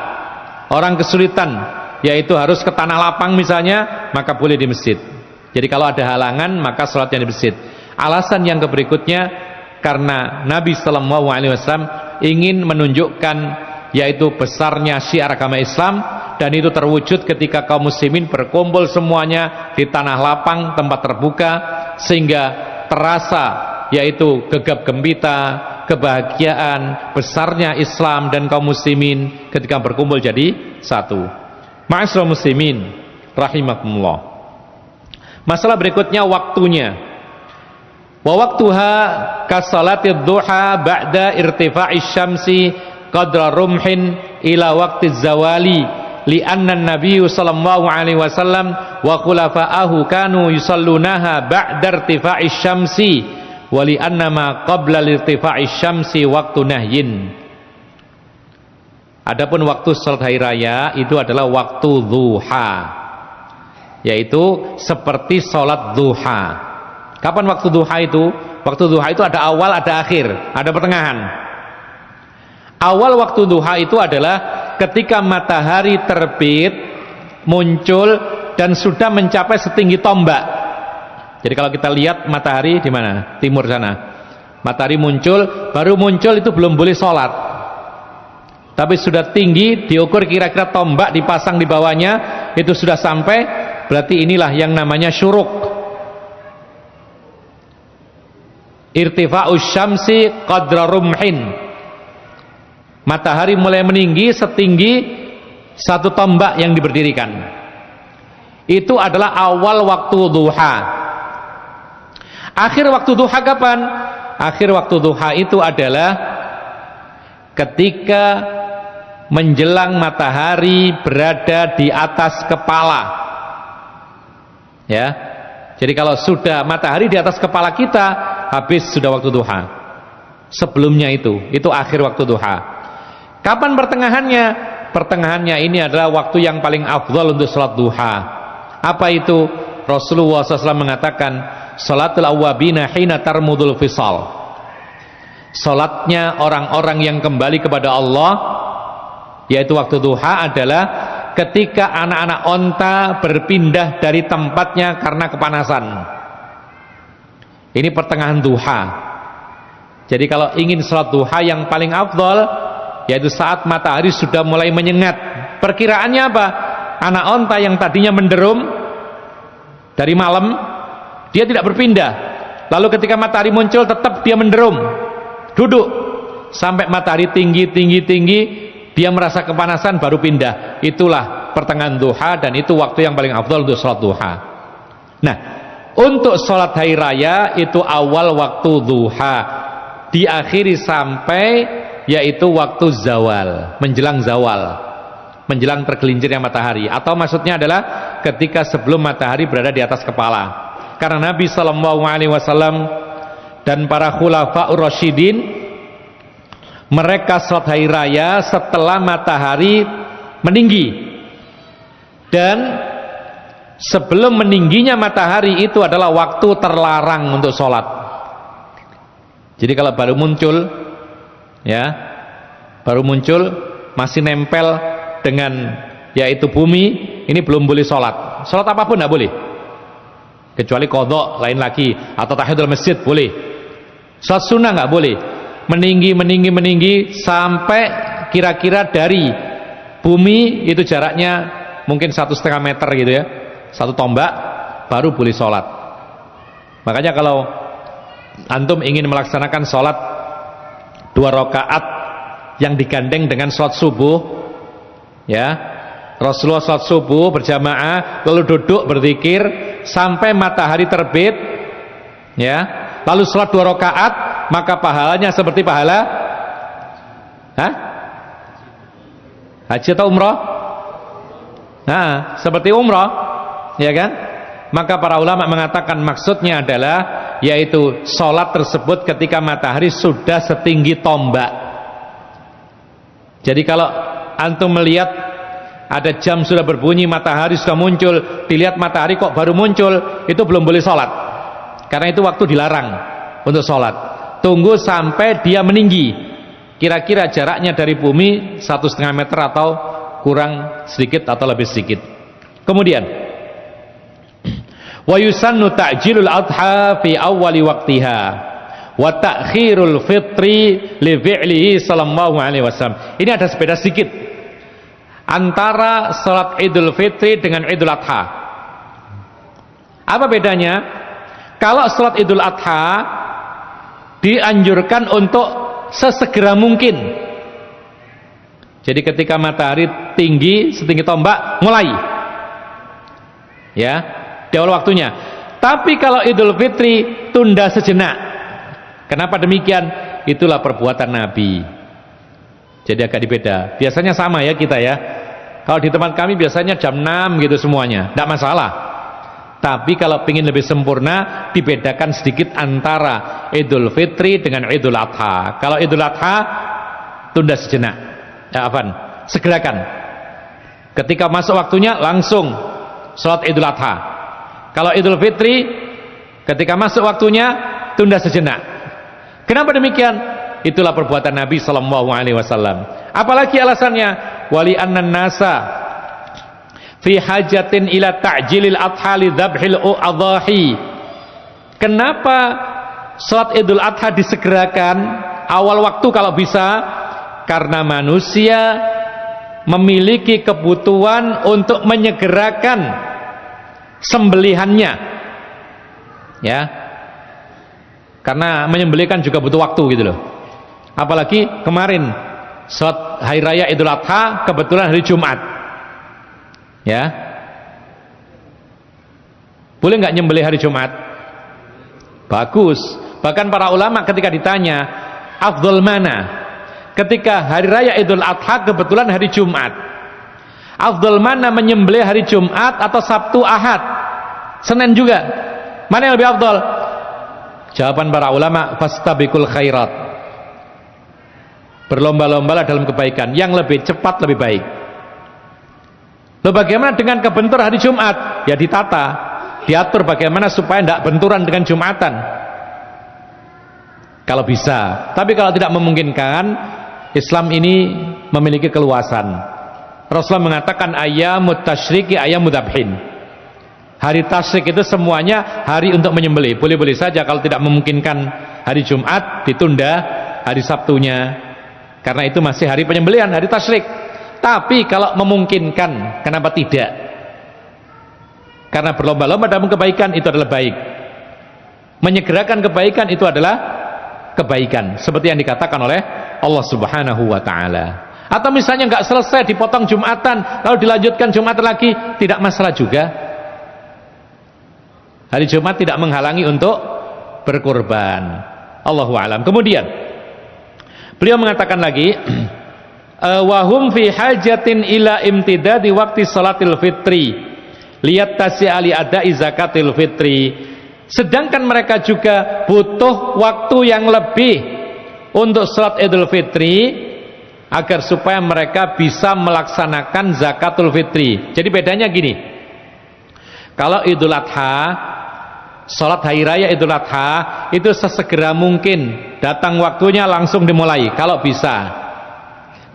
Orang kesulitan yaitu harus ke tanah lapang misalnya, maka boleh di masjid. Jadi kalau ada halangan maka sholatnya di masjid. Alasan yang berikutnya karena Nabi Sallallahu Alaihi Wasallam ingin menunjukkan yaitu besarnya syiar agama Islam, dan itu terwujud ketika kaum muslimin berkumpul semuanya di tanah lapang, tempat terbuka, sehingga terasa yaitu gegap gempita, kebahagiaan besarnya Islam dan kaum muslimin ketika berkumpul jadi satu. Ma'asyiral muslimin rahimakumullah. Masalah berikutnya waktunya. Wa waqtuha kasalatid duha ba'da irtifa'is syamsi qadra rumhin ila waqtiz zawali li'anna an-nabiy sallallahu alaihi wasallam wa khulafa'ahu kanu yusallunaha ba'da irtifa'is syamsi wa li'anna ma qabla irtifa'is syamsi waqtu nahyin. Adapun waktu salat hari raya itu adalah waktu duha, yaitu seperti salat duha. Kapan waktu duha itu? Waktu duha itu ada awal, ada akhir, ada pertengahan. Awal waktu duha itu adalah ketika matahari terbit, muncul dan sudah mencapai setinggi tombak. Jadi kalau kita lihat matahari di mana? Timur sana. Matahari muncul, baru muncul itu belum boleh sholat. Tapi sudah tinggi, diukur kira-kira tombak dipasang di bawahnya, itu sudah sampai, berarti inilah yang namanya syuruk. Irtifa'us syamsi qadra rumhin. Matahari mulai meninggi setinggi satu tombak yang diberdirikan. Itu adalah awal waktu duha. Akhir waktu duha kapan? Akhir waktu duha itu adalah ketika menjelang matahari berada di atas kepala. Ya. Jadi kalau sudah matahari di atas kepala kita, habis sudah waktu duha. Sebelumnya itu akhir waktu duha. Kapan pertengahannya? Pertengahannya ini adalah waktu yang paling afdal untuk salat duha. Apa itu? Rasulullah SAW mengatakan, salatul awwabina hina tarmudul fisal. Salatnya orang-orang yang kembali kepada Allah, yaitu waktu duha, adalah ketika anak-anak onta berpindah dari tempatnya karena kepanasan. Ini pertengahan duha. Jadi kalau ingin salat duha yang paling afdal, yaitu saat matahari sudah mulai menyengat. Perkiraannya apa? Anak onta yang tadinya menderum dari malam, dia tidak berpindah. Lalu ketika matahari muncul tetap dia menderum, duduk sampai matahari tinggi, dia merasa kepanasan baru pindah. Itulah pertengahan duha, dan itu waktu yang paling afdal untuk salat duha. Nah, untuk salat hari raya itu awal waktu duha, diakhiri sampai yaitu waktu zawal, menjelang zawal, menjelang tergelincirnya matahari, atau maksudnya adalah ketika sebelum matahari berada di atas kepala. Karena Nabi Sallallahu Alaihi Wasallam dan para khulafaur rasyidin, mereka salat hari raya setelah matahari meninggi, dan sebelum meningginya matahari itu adalah waktu terlarang untuk sholat. Jadi kalau baru muncul, ya, baru muncul masih nempel dengan yaitu bumi, ini belum boleh sholat. Sholat apapun tidak boleh, kecuali qadha lain lagi, atau tahiyatul masjid boleh. Sholat sunnah nggak boleh. Meninggi sampai kira-kira dari bumi itu jaraknya mungkin 1,5 meter gitu ya, 1 tombak, baru boleh sholat. Makanya kalau antum ingin melaksanakan sholat 2 rakaat yang digandeng dengan sholat subuh, ya, Rasulullah sholat subuh berjamaah, lalu duduk berzikir sampai matahari terbit, ya, lalu sholat 2 rakaat, maka pahalanya seperti pahala haji atau umrah? Nah, seperti umrah, ya kan? Maka para ulama mengatakan maksudnya adalah yaitu sholat tersebut ketika matahari sudah setinggi tombak. Jadi kalau antum melihat ada jam sudah berbunyi, matahari sudah muncul, dilihat matahari kok baru muncul, itu belum boleh sholat, karena itu waktu dilarang untuk sholat. Tunggu sampai dia meninggi, kira-kira jaraknya dari bumi 1,5 meter atau kurang sedikit atau lebih sedikit. Kemudian Wa yusannu ta'jilul adha fi awwali waqtiha wa ta'khirul fitri li fi'lihi sallallahu alaihi wasallam. Ini ada beda sedikit antara salat Idul Fitri dengan Idul Adha. Apa bedanya? Kalau salat Idul Adha dianjurkan untuk sesegera mungkin. Jadi ketika matahari tinggi setinggi tombak mulai, ya, di awal waktunya. Tapi kalau Idul Fitri tunda sejenak. Kenapa demikian? Itulah perbuatan Nabi. Jadi agak dibeda. Biasanya sama ya kita ya. Kalau di tempat kami biasanya jam 6 gitu semuanya, tidak masalah. Tapi kalau ingin lebih sempurna, dibedakan sedikit antara Idul Fitri dengan Idul Adha. Kalau Idul Adha tunda sejenak, ya afan, segerakan. Ketika masuk waktunya langsung sholat Idul Adha. Kalau Idul Fitri ketika masuk waktunya tunda sejenak. Kenapa demikian? Itulah perbuatan Nabi sallallahu alaihi wasallam. Apalagi alasannya? Wali annan nasa fi hajatin ila ta'jilil adha li dzabhil adhahi. Kenapa salat Idul Adha disegerakan awal waktu kalau bisa? Karena manusia memiliki kebutuhan untuk menyegerakan sembelihannya, ya, karena menyembelihkan juga butuh waktu gitu loh. Apalagi kemarin salat hari raya Idul Adha kebetulan hari Jumat, ya, boleh nggak nyembelih hari Jumat? Bagus. Bahkan para ulama ketika ditanya afdol mana ketika hari raya Idul Adha kebetulan hari Jumat, afdol mana menyembelih hari Jumat atau Sabtu Ahad Senin juga, mana yang lebih afdol? Jawaban para ulama, fastabiqul khairat, berlomba-lombalah dalam kebaikan, yang lebih cepat lebih baik. Loh, bagaimana dengan kebentur hari Jumat? Ya ditata, diatur bagaimana supaya tidak benturan dengan Jumatan kalau bisa. Tapi kalau tidak memungkinkan, Islam ini memiliki keluasan. Rasulullah mengatakan ayyamut tasyriqi ayyamud dzabhin. Hari tasyrik itu semuanya hari untuk menyembelih. Boleh-boleh saja kalau tidak memungkinkan hari Jumat ditunda hari Sabtunya, karena itu masih hari penyembelihan, hari tasyrik. Tapi kalau memungkinkan, kenapa tidak? Karena berlomba-lomba dalam kebaikan itu adalah baik. Menyegerakan kebaikan itu adalah kebaikan, seperti yang dikatakan oleh Allah Subhanahu wa taala. Atau misalnya nggak selesai dipotong Jumatan, lalu dilanjutkan Jumatan lagi, tidak masalah juga. Hari Jumat tidak menghalangi untuk berkurban. Allahu a'lam. Kemudian beliau mengatakan lagi, wahum fi hajatin ila imtidadi waqti salatil fitri lihat tasya ali adai zakatil fitri. Sedangkan mereka juga butuh waktu yang lebih untuk salat Idul Fitri agar supaya mereka bisa melaksanakan zakatul fitri. Jadi bedanya gini, kalau Idul Adha, salat hari raya Idul Adha itu sesegera mungkin, datang waktunya langsung dimulai kalau bisa.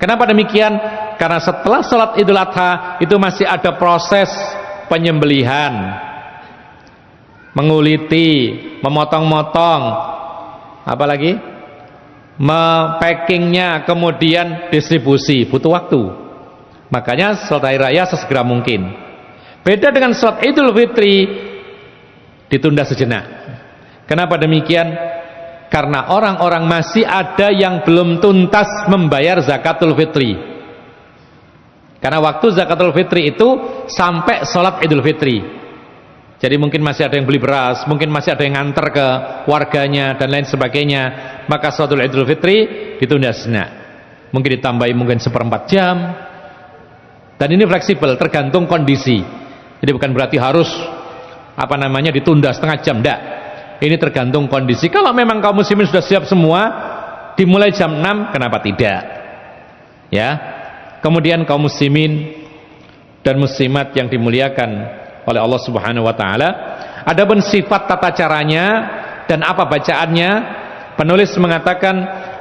Kenapa demikian? Karena setelah salat Idul Adha itu masih ada proses penyembelihan, menguliti, memotong-motong, apalagi packingnya, kemudian distribusi, butuh waktu. Makanya salat hari raya sesegera mungkin. Beda dengan salat Idul Fitri, ditunda sejenak. Kenapa demikian? Karena orang-orang masih ada yang belum tuntas membayar zakatul fitri. Karena waktu zakatul fitri itu sampai salat Idul Fitri. Jadi mungkin masih ada yang beli beras, mungkin masih ada yang nganter ke warganya dan lain sebagainya. Maka salatul Idul Fitri ditunda sejenak. Mungkin ditambahi mungkin 1/4 jam. Dan ini fleksibel, tergantung kondisi. Jadi bukan berarti harus ditunda setengah jam, enggak. Ini tergantung kondisi. Kalau memang kaum muslimin sudah siap semua, dimulai jam 6, kenapa tidak? Ya. Kemudian kaum muslimin dan muslimat yang dimuliakan oleh Allah Subhanahu wa taala, adapun sifat tata caranya dan apa bacaannya, penulis mengatakan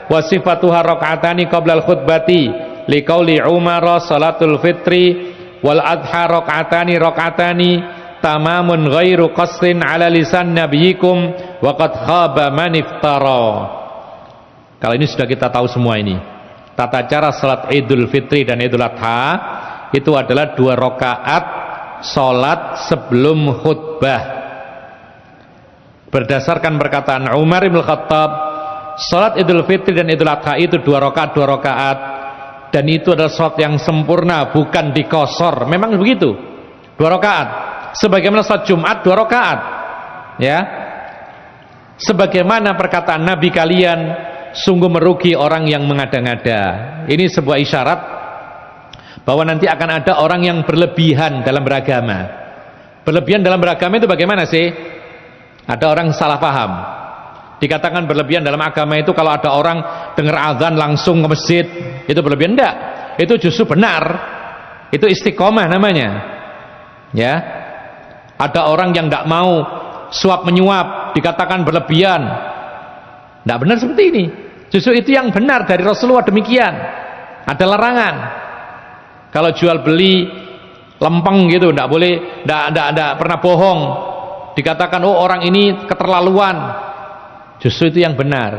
wa sifatuha rakaatani qabla al-khutbati liqauli Umar salatul fitri wal adha rakaatani tamamun ghairu qasrin ala lisan nabiyikum wa qad khaba man iftara. Kalau ini sudah kita tahu semua ini. Tata cara salat Idul Fitri dan Idul Adha itu adalah 2 rakaat salat sebelum khutbah. Berdasarkan perkataan Umar bin Khattab, salat Idul Fitri dan Idul Adha itu 2 rakaat, dan itu adalah salat yang sempurna, bukan dikosor. Memang begitu, 2 rakaat. Sebagaimana salat Jumat 2 rakaat, ya. Sebagaimana perkataan Nabi kalian, sungguh merugi orang yang mengada-ngada. Ini sebuah isyarat bahwa nanti akan ada orang yang berlebihan dalam beragama. Berlebihan dalam beragama itu bagaimana sih? Ada orang salah paham. Dikatakan berlebihan dalam agama itu kalau ada orang dengar azan langsung ke masjid, itu berlebihan. Enggak, itu justru benar. Itu istiqomah namanya, ya. Ada orang yang tidak mau suap menyuap, dikatakan berlebihan. Tidak benar seperti ini. Justru itu yang benar dari Rasulullah, demikian. Ada larangan. Kalau jual beli lempeng gitu, tidak boleh, tidak pernah bohong. Dikatakan oh orang ini keterlaluan. Justru itu yang benar.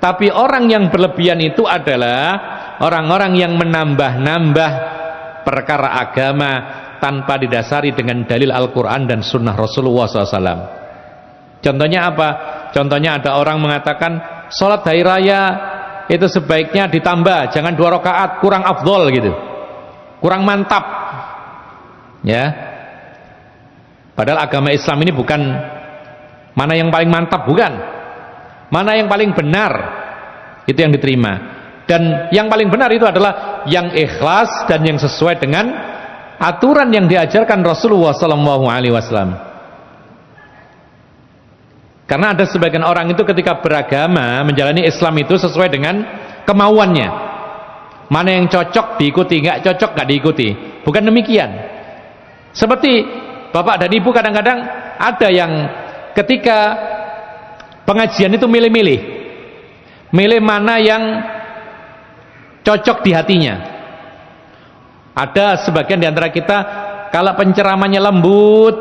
Tapi orang yang berlebihan itu adalah orang-orang yang menambah-nambah perkara agama tanpa didasari dengan dalil Al-Quran dan Sunnah Rasulullah SAW. Contohnya apa? Contohnya ada orang mengatakan sholat hari raya itu sebaiknya ditambah, jangan 2 rakaat, kurang afdol gitu, kurang mantap, ya. Padahal agama Islam ini bukan mana yang paling mantap, bukan, mana yang paling benar, itu yang diterima. Dan yang paling benar itu adalah yang ikhlas dan yang sesuai dengan aturan yang diajarkan Rasulullah SAW. Karena ada sebagian orang itu ketika beragama menjalani Islam itu sesuai dengan kemauannya. Mana yang cocok diikuti, nggak cocok nggak diikuti. Bukan demikian. Seperti bapak dan ibu kadang-kadang ada yang ketika pengajian itu milih-milih, milih mana yang cocok di hatinya. Ada sebagian di antara kita kalau penceramahnya lembut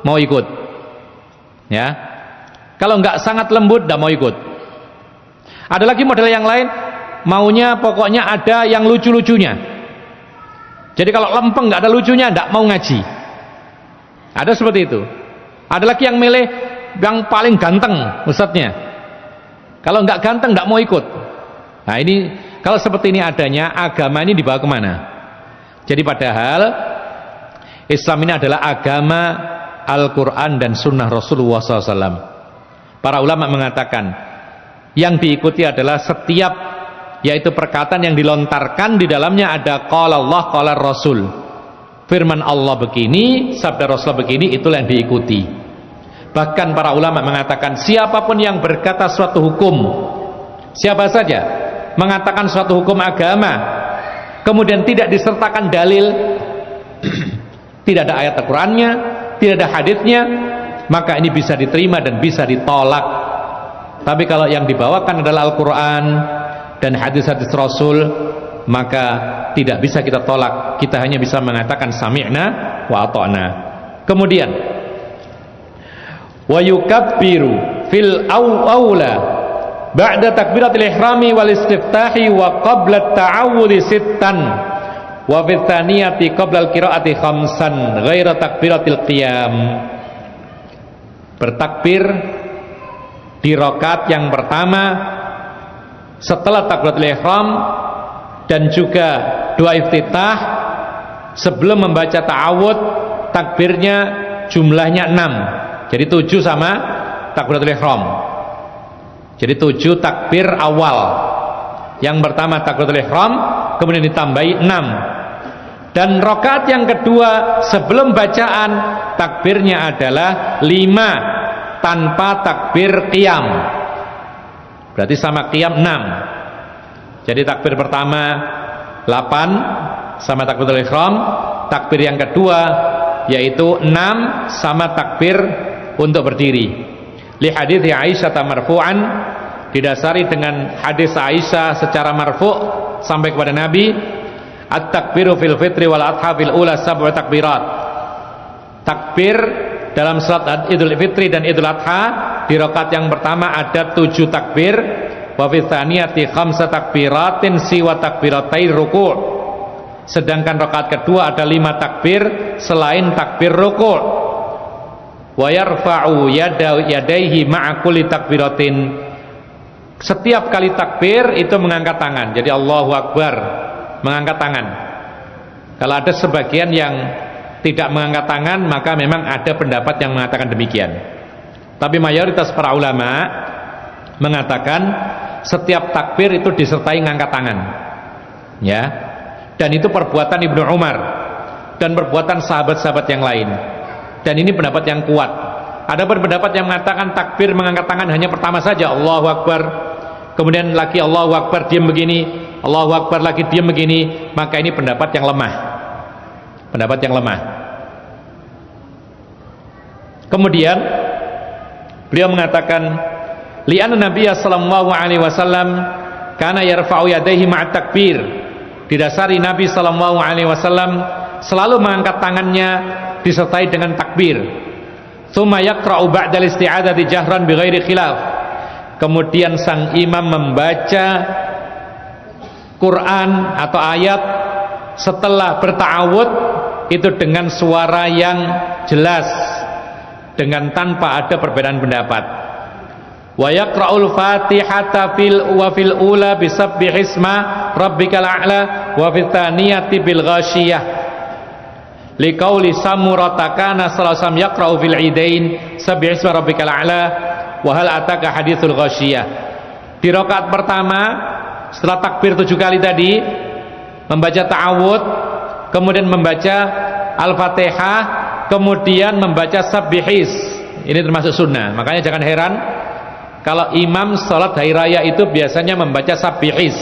mau ikut, ya. Kalau enggak sangat lembut, tidak mau ikut. Ada lagi model yang lain, maunya pokoknya ada yang lucu-lucunya. Jadi kalau lempeng enggak ada lucunya, tidak mau ngaji. Ada seperti itu. Ada lagi yang milih yang paling ganteng ustadznya. Kalau enggak ganteng, tidak mau ikut. Nah ini, kalau seperti ini adanya, agama ini dibawa kemana? Jadi padahal Islam ini adalah agama Al-Quran dan Sunnah Rasulullah SAW. Para ulama mengatakan yang diikuti adalah setiap, yaitu perkataan yang dilontarkan di dalamnya ada qala Allah, qala Rasul. Firman Allah begini, sabda Rasul begini, itulah yang diikuti. Bahkan para ulama mengatakan siapapun yang berkata suatu hukum, siapa saja mengatakan suatu hukum agama kemudian tidak disertakan dalil, tidak ada ayat Al-Qur'annya, tidak ada hadisnya, maka ini bisa diterima dan bisa ditolak. Tapi kalau yang dibawakan adalah Al-Quran dan hadis-hadis Rasul, maka tidak bisa kita tolak. Kita hanya bisa mengatakan sami'na wa ata'na. Kemudian wa yukabbiru fil awla ba'da takbiratil ihrami wal istiftahi wa qabla ta'awudhi sittan wa fil thaniyati qabla al-qiraati khamsan ghaira takbiratil qiyam. Bertakbir di rakaat yang pertama setelah takbiratul ihram dan juga doa iftitah sebelum membaca ta'awud. Takbirnya jumlahnya 6, jadi 7 sama takbiratul ihram. Jadi 7 takbir awal. Yang pertama takbiratul ihram, kemudian ditambahi 6. Dan rakaat yang kedua sebelum bacaan takbirnya adalah 5 tanpa takbir qiyam. Berarti sama qiyam 6. Jadi takbir pertama 8 sama takbiratul ihram, takbir yang kedua yaitu 6 sama takbir untuk berdiri. Li hadits Aisyah marfu'an, didasari dengan hadis Aisyah secara marfu' sampai kepada Nabi, at-takbiru fil fitri wal adha fil ula sab'u takbirat. Takbir dalam salat Idul Fitri dan Idul Adha. Di rakaat yang pertama ada 7 takbir, wa fi tsaniyati 5 takbiratin siwa takbiratai ruku'. Sedangkan rakaat kedua ada 5 takbir selain takbir ruku'. Wa yarfa'u yadaihi ma'a kulli takbiratin. Setiap kali takbir itu mengangkat tangan. Jadi Allahu Akbar, mengangkat tangan. Kalau ada sebagian yang tidak mengangkat tangan, maka memang ada pendapat yang mengatakan demikian. Tapi mayoritas para ulama mengatakan setiap takbir itu disertai mengangkat tangan. Ya. Dan itu perbuatan Ibnu Umar dan perbuatan sahabat-sahabat yang lain. Dan ini pendapat yang kuat. Ada pendapat yang mengatakan takbir mengangkat tangan hanya pertama saja, Allahu Akbar. Kemudian lagi Allahu Akbar diam begini, Allahu Akbar lagi diam begini. Maka ini pendapat yang lemah. Pendapat yang lemah. Kemudian beliau mengatakan, li'anna Nabiya sallallahu alaihi wasallam kana yarfa'u yadayhi ma'at takbir. Didasari Nabi sallallahu alaihi wasallam selalu mengangkat tangannya disertai dengan takbir. Tsumma yaqra'u ba'dal isti'adzati jahran bighairi khilaf. Kemudian sang imam membaca Quran atau ayat setelah berta'awud itu dengan suara yang jelas, dengan tanpa ada perbedaan pendapat. Wa yaqra'ul Fatihata fil ula bisabbihisma rabbikal a'la wa fil tsaniyati bil ghasyiyah. Liqauli Samurata kana sallallahu alaihi wasallam yaqra'u fil idain sabbihisma rabbikal a'la wa hal ataka haditsul ghasyiyah. Di rakaat pertama setelah takbir 7 kali tadi membaca ta'awud, kemudian membaca Al-Fatihah, kemudian membaca Sabbihis. Ini termasuk sunnah. Makanya jangan heran kalau imam salat hari raya itu biasanya membaca Sabbihis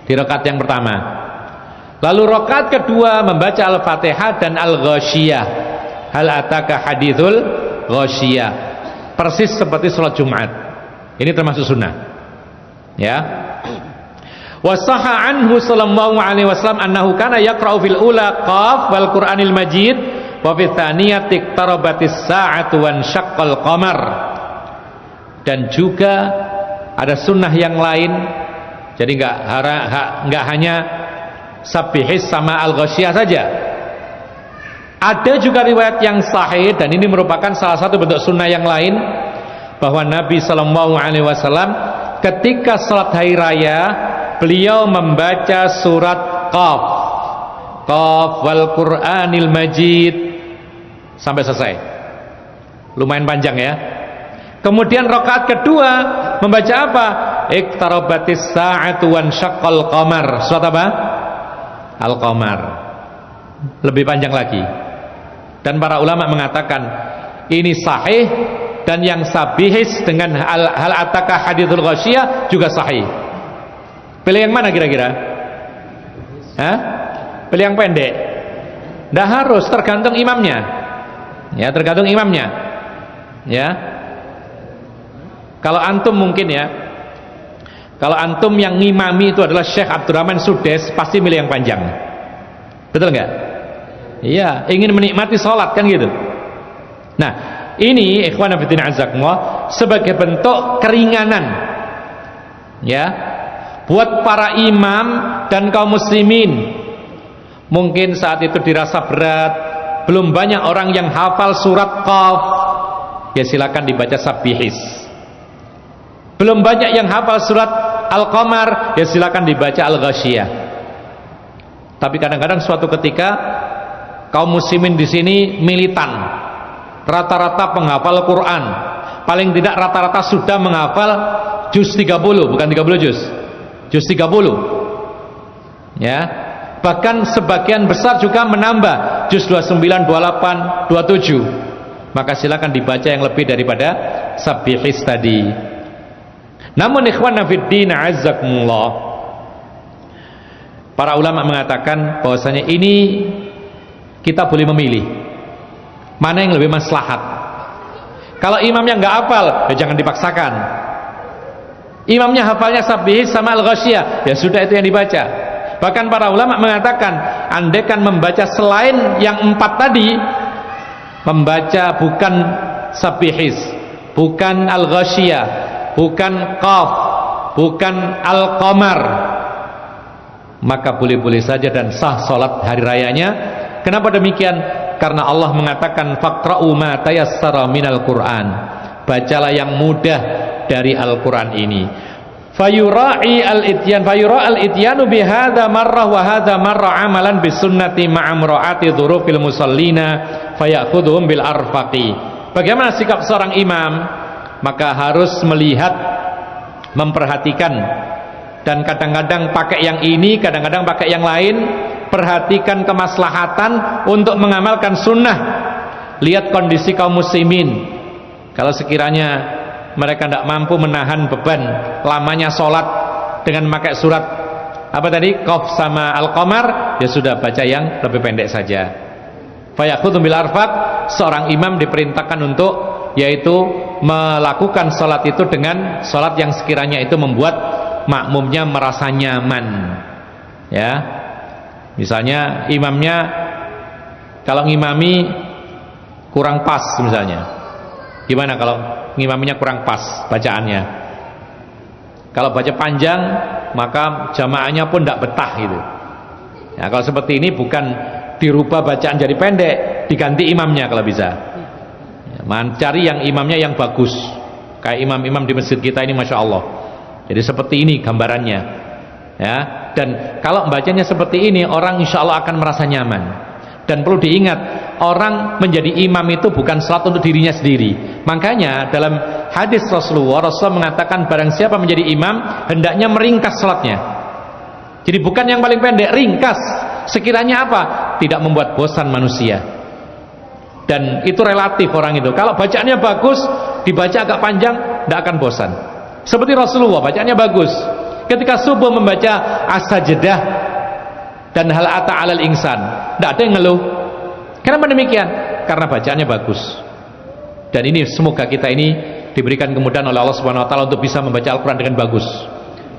di rakaat yang pertama. Lalu rakaat kedua membaca Al-Fatihah dan Al-Ghasyiyah. Hal ataka hadithul ghasyiyah. Persis seperti salat Jumat. Ini termasuk sunnah. Ya. Wa sahha anhu sallallahu alaihi wasallam annahu kana yaqra'u fil ula qaf wal Qur'anil Majid wa fi tsaniyati iqtarabatis sa'atu wan syaqqal qamar. Dan juga ada sunnah yang lain. Jadi enggak hanya Sabbihis sama Al-Ghasyiyah saja. Ada juga riwayat yang sahih dan ini merupakan salah satu bentuk sunnah yang lain bahwa Nabi sallallahu alaihi wasallam ketika salat hari raya beliau membaca surat Qaf, Qaf wal Qur'anil Majid sampai selesai. Lumayan panjang ya. Kemudian rakaat kedua membaca apa? Iqtarabatis sa'atu wan syaqqal qamar. Surat apa? Al-Qamar. Lebih panjang lagi. Dan para ulama mengatakan ini sahih dan yang Sabbihis dengan hal ataka hadithul ghasyiyah juga sahih. Pilih yang mana kira-kira? Hah? Pilih yang pendek? Tidak harus, tergantung imamnya. Ya, tergantung imamnya. Ya. Kalau antum mungkin ya, kalau antum yang ngimami itu adalah Syekh Abdurrahman Sudes, pasti milih yang panjang. Betul nggak? Iya, ingin menikmati sholat kan gitu. Nah, ini ikhwan fillah azakumullah sebagai bentuk keringanan. Ya. Buat para imam dan kaum muslimin, mungkin saat itu dirasa berat, belum banyak orang yang hafal surat Qaf, ya silakan dibaca Sabbihis. Belum banyak yang hafal surat Al-Qamar, ya silakan dibaca Al-Ghasyiyah. Tapi kadang-kadang suatu ketika kaum muslimin di sini militan, rata-rata penghafal Quran, paling tidak rata-rata sudah menghafal juz 30, bukan 30 juz. Juz 30 ya, bahkan sebagian besar juga menambah juz 29, 28, 27. Maka silakan dibaca yang lebih daripada Sabbihis tadi. Namun ikhwan fiddin azzakumullah, para ulama mengatakan bahwasanya ini kita boleh memilih mana yang lebih maslahat. Kalau imamnya nggak hafal, ya jangan dipaksakan. Imamnya hafalnya Sabbihis sama Al-Ghasyiyah, ya sudah itu yang dibaca. Bahkan para ulama mengatakan andaikan membaca selain yang 4 tadi, membaca bukan Sabihis, bukan Al-Ghasyiyah, bukan Qaf, bukan Al-Qamar, maka boleh-boleh saja dan sah salat hari rayanya. Kenapa demikian? Karena Allah mengatakan faqra'u ma tayassara minal Qur'an, bacalah yang mudah dari Al-Qur'an ini. Fayura'i al-ityan, fayura al-ityanu bihadza marrah wa hadza marrah amalan bisunnati ma'a mura'ati dzurufil musallina fayakhudhuhum bil arfaqi. Bagaimana sikap seorang imam? Maka harus melihat, memperhatikan, dan kadang-kadang pakai yang ini, kadang-kadang pakai yang lain. Perhatikan kemaslahatan untuk mengamalkan sunnah. Lihat kondisi kaum muslimin. Kalau sekiranya mereka tidak mampu menahan beban lamanya sholat dengan memakai surat apa tadi, Qaf sama Al-Qamar, ya sudah baca yang lebih pendek saja. Fayakhudhu bil arfaq, seorang imam diperintahkan untuk yaitu melakukan sholat itu dengan sholat yang sekiranya itu membuat makmumnya merasa nyaman. Ya, misalnya imamnya kalau ngimami kurang pas misalnya, gimana kalau ngimaminya kurang pas bacaannya? Kalau baca panjang maka jamaahnya pun tidak betah gitu. Ya, kalau seperti ini bukan dirubah bacaan jadi pendek, diganti imamnya kalau bisa. Ya, cari yang imamnya yang bagus, kayak imam-imam di masjid kita ini, masya Allah. Jadi seperti ini gambarannya. Ya, dan kalau bacanya seperti ini, orang insya Allah akan merasa nyaman. Dan perlu diingat, orang menjadi imam itu bukan salat untuk dirinya sendiri. Makanya dalam hadis Rasulullah mengatakan barang siapa menjadi imam hendaknya meringkas salatnya. Jadi bukan yang paling pendek, ringkas. Sekiranya apa? Tidak membuat bosan manusia. Dan itu relatif orang itu. Kalau bacaannya bagus, dibaca agak panjang, tidak akan bosan. Seperti Rasulullah, bacaannya bagus. Ketika subuh membaca as-sajdah dan hal ata 'alal insan, tidak ada yang ngeluh. Kenapa demikian? Karena bacaannya bagus. Dan ini semoga kita ini diberikan kemudahan oleh Allah Subhanahu wa taala untuk bisa membaca Al-Qur'an dengan bagus.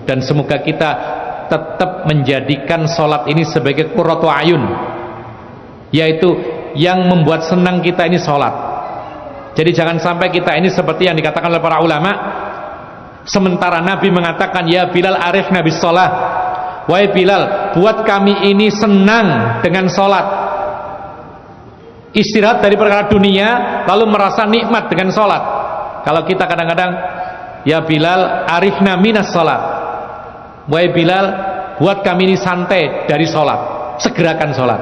Dan semoga kita tetap menjadikan sholat ini sebagai qurratu ayun, yaitu yang membuat senang kita ini sholat. Jadi jangan sampai kita ini seperti yang dikatakan oleh para ulama, sementara Nabi mengatakan ya Bilal arifna bis sholat, wahai Bilal buat kami ini senang dengan sholat, istirahat dari perkara dunia lalu merasa nikmat dengan sholat. Kalau kita kadang-kadang ya Bilal arifna minas sholat, wahai Bilal buat kami ini santai dari sholat, segerakan sholat.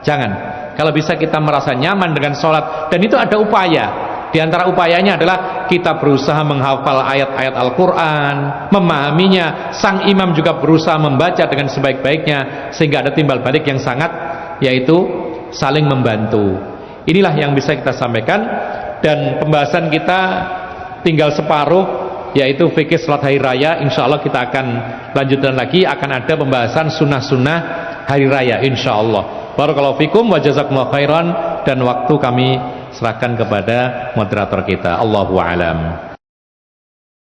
Jangan. Kalau bisa kita merasa nyaman dengan sholat, dan itu ada upaya. Di antara upayanya adalah kita berusaha menghafal ayat-ayat Al-Quran, memahaminya. Sang imam juga berusaha membaca dengan sebaik-baiknya, sehingga ada timbal balik yang sangat, yaitu saling membantu. Inilah yang bisa kita sampaikan. Dan pembahasan kita tinggal separuh, yaitu fikih salat hari raya. Insya Allah kita akan lanjutkan lagi, akan ada pembahasan sunnah-sunnah hari raya insya Allah. Barakallahu fikum wa jazakumullahu khairan. Dan waktu kami serahkan kepada moderator kita. Allahu a'lam.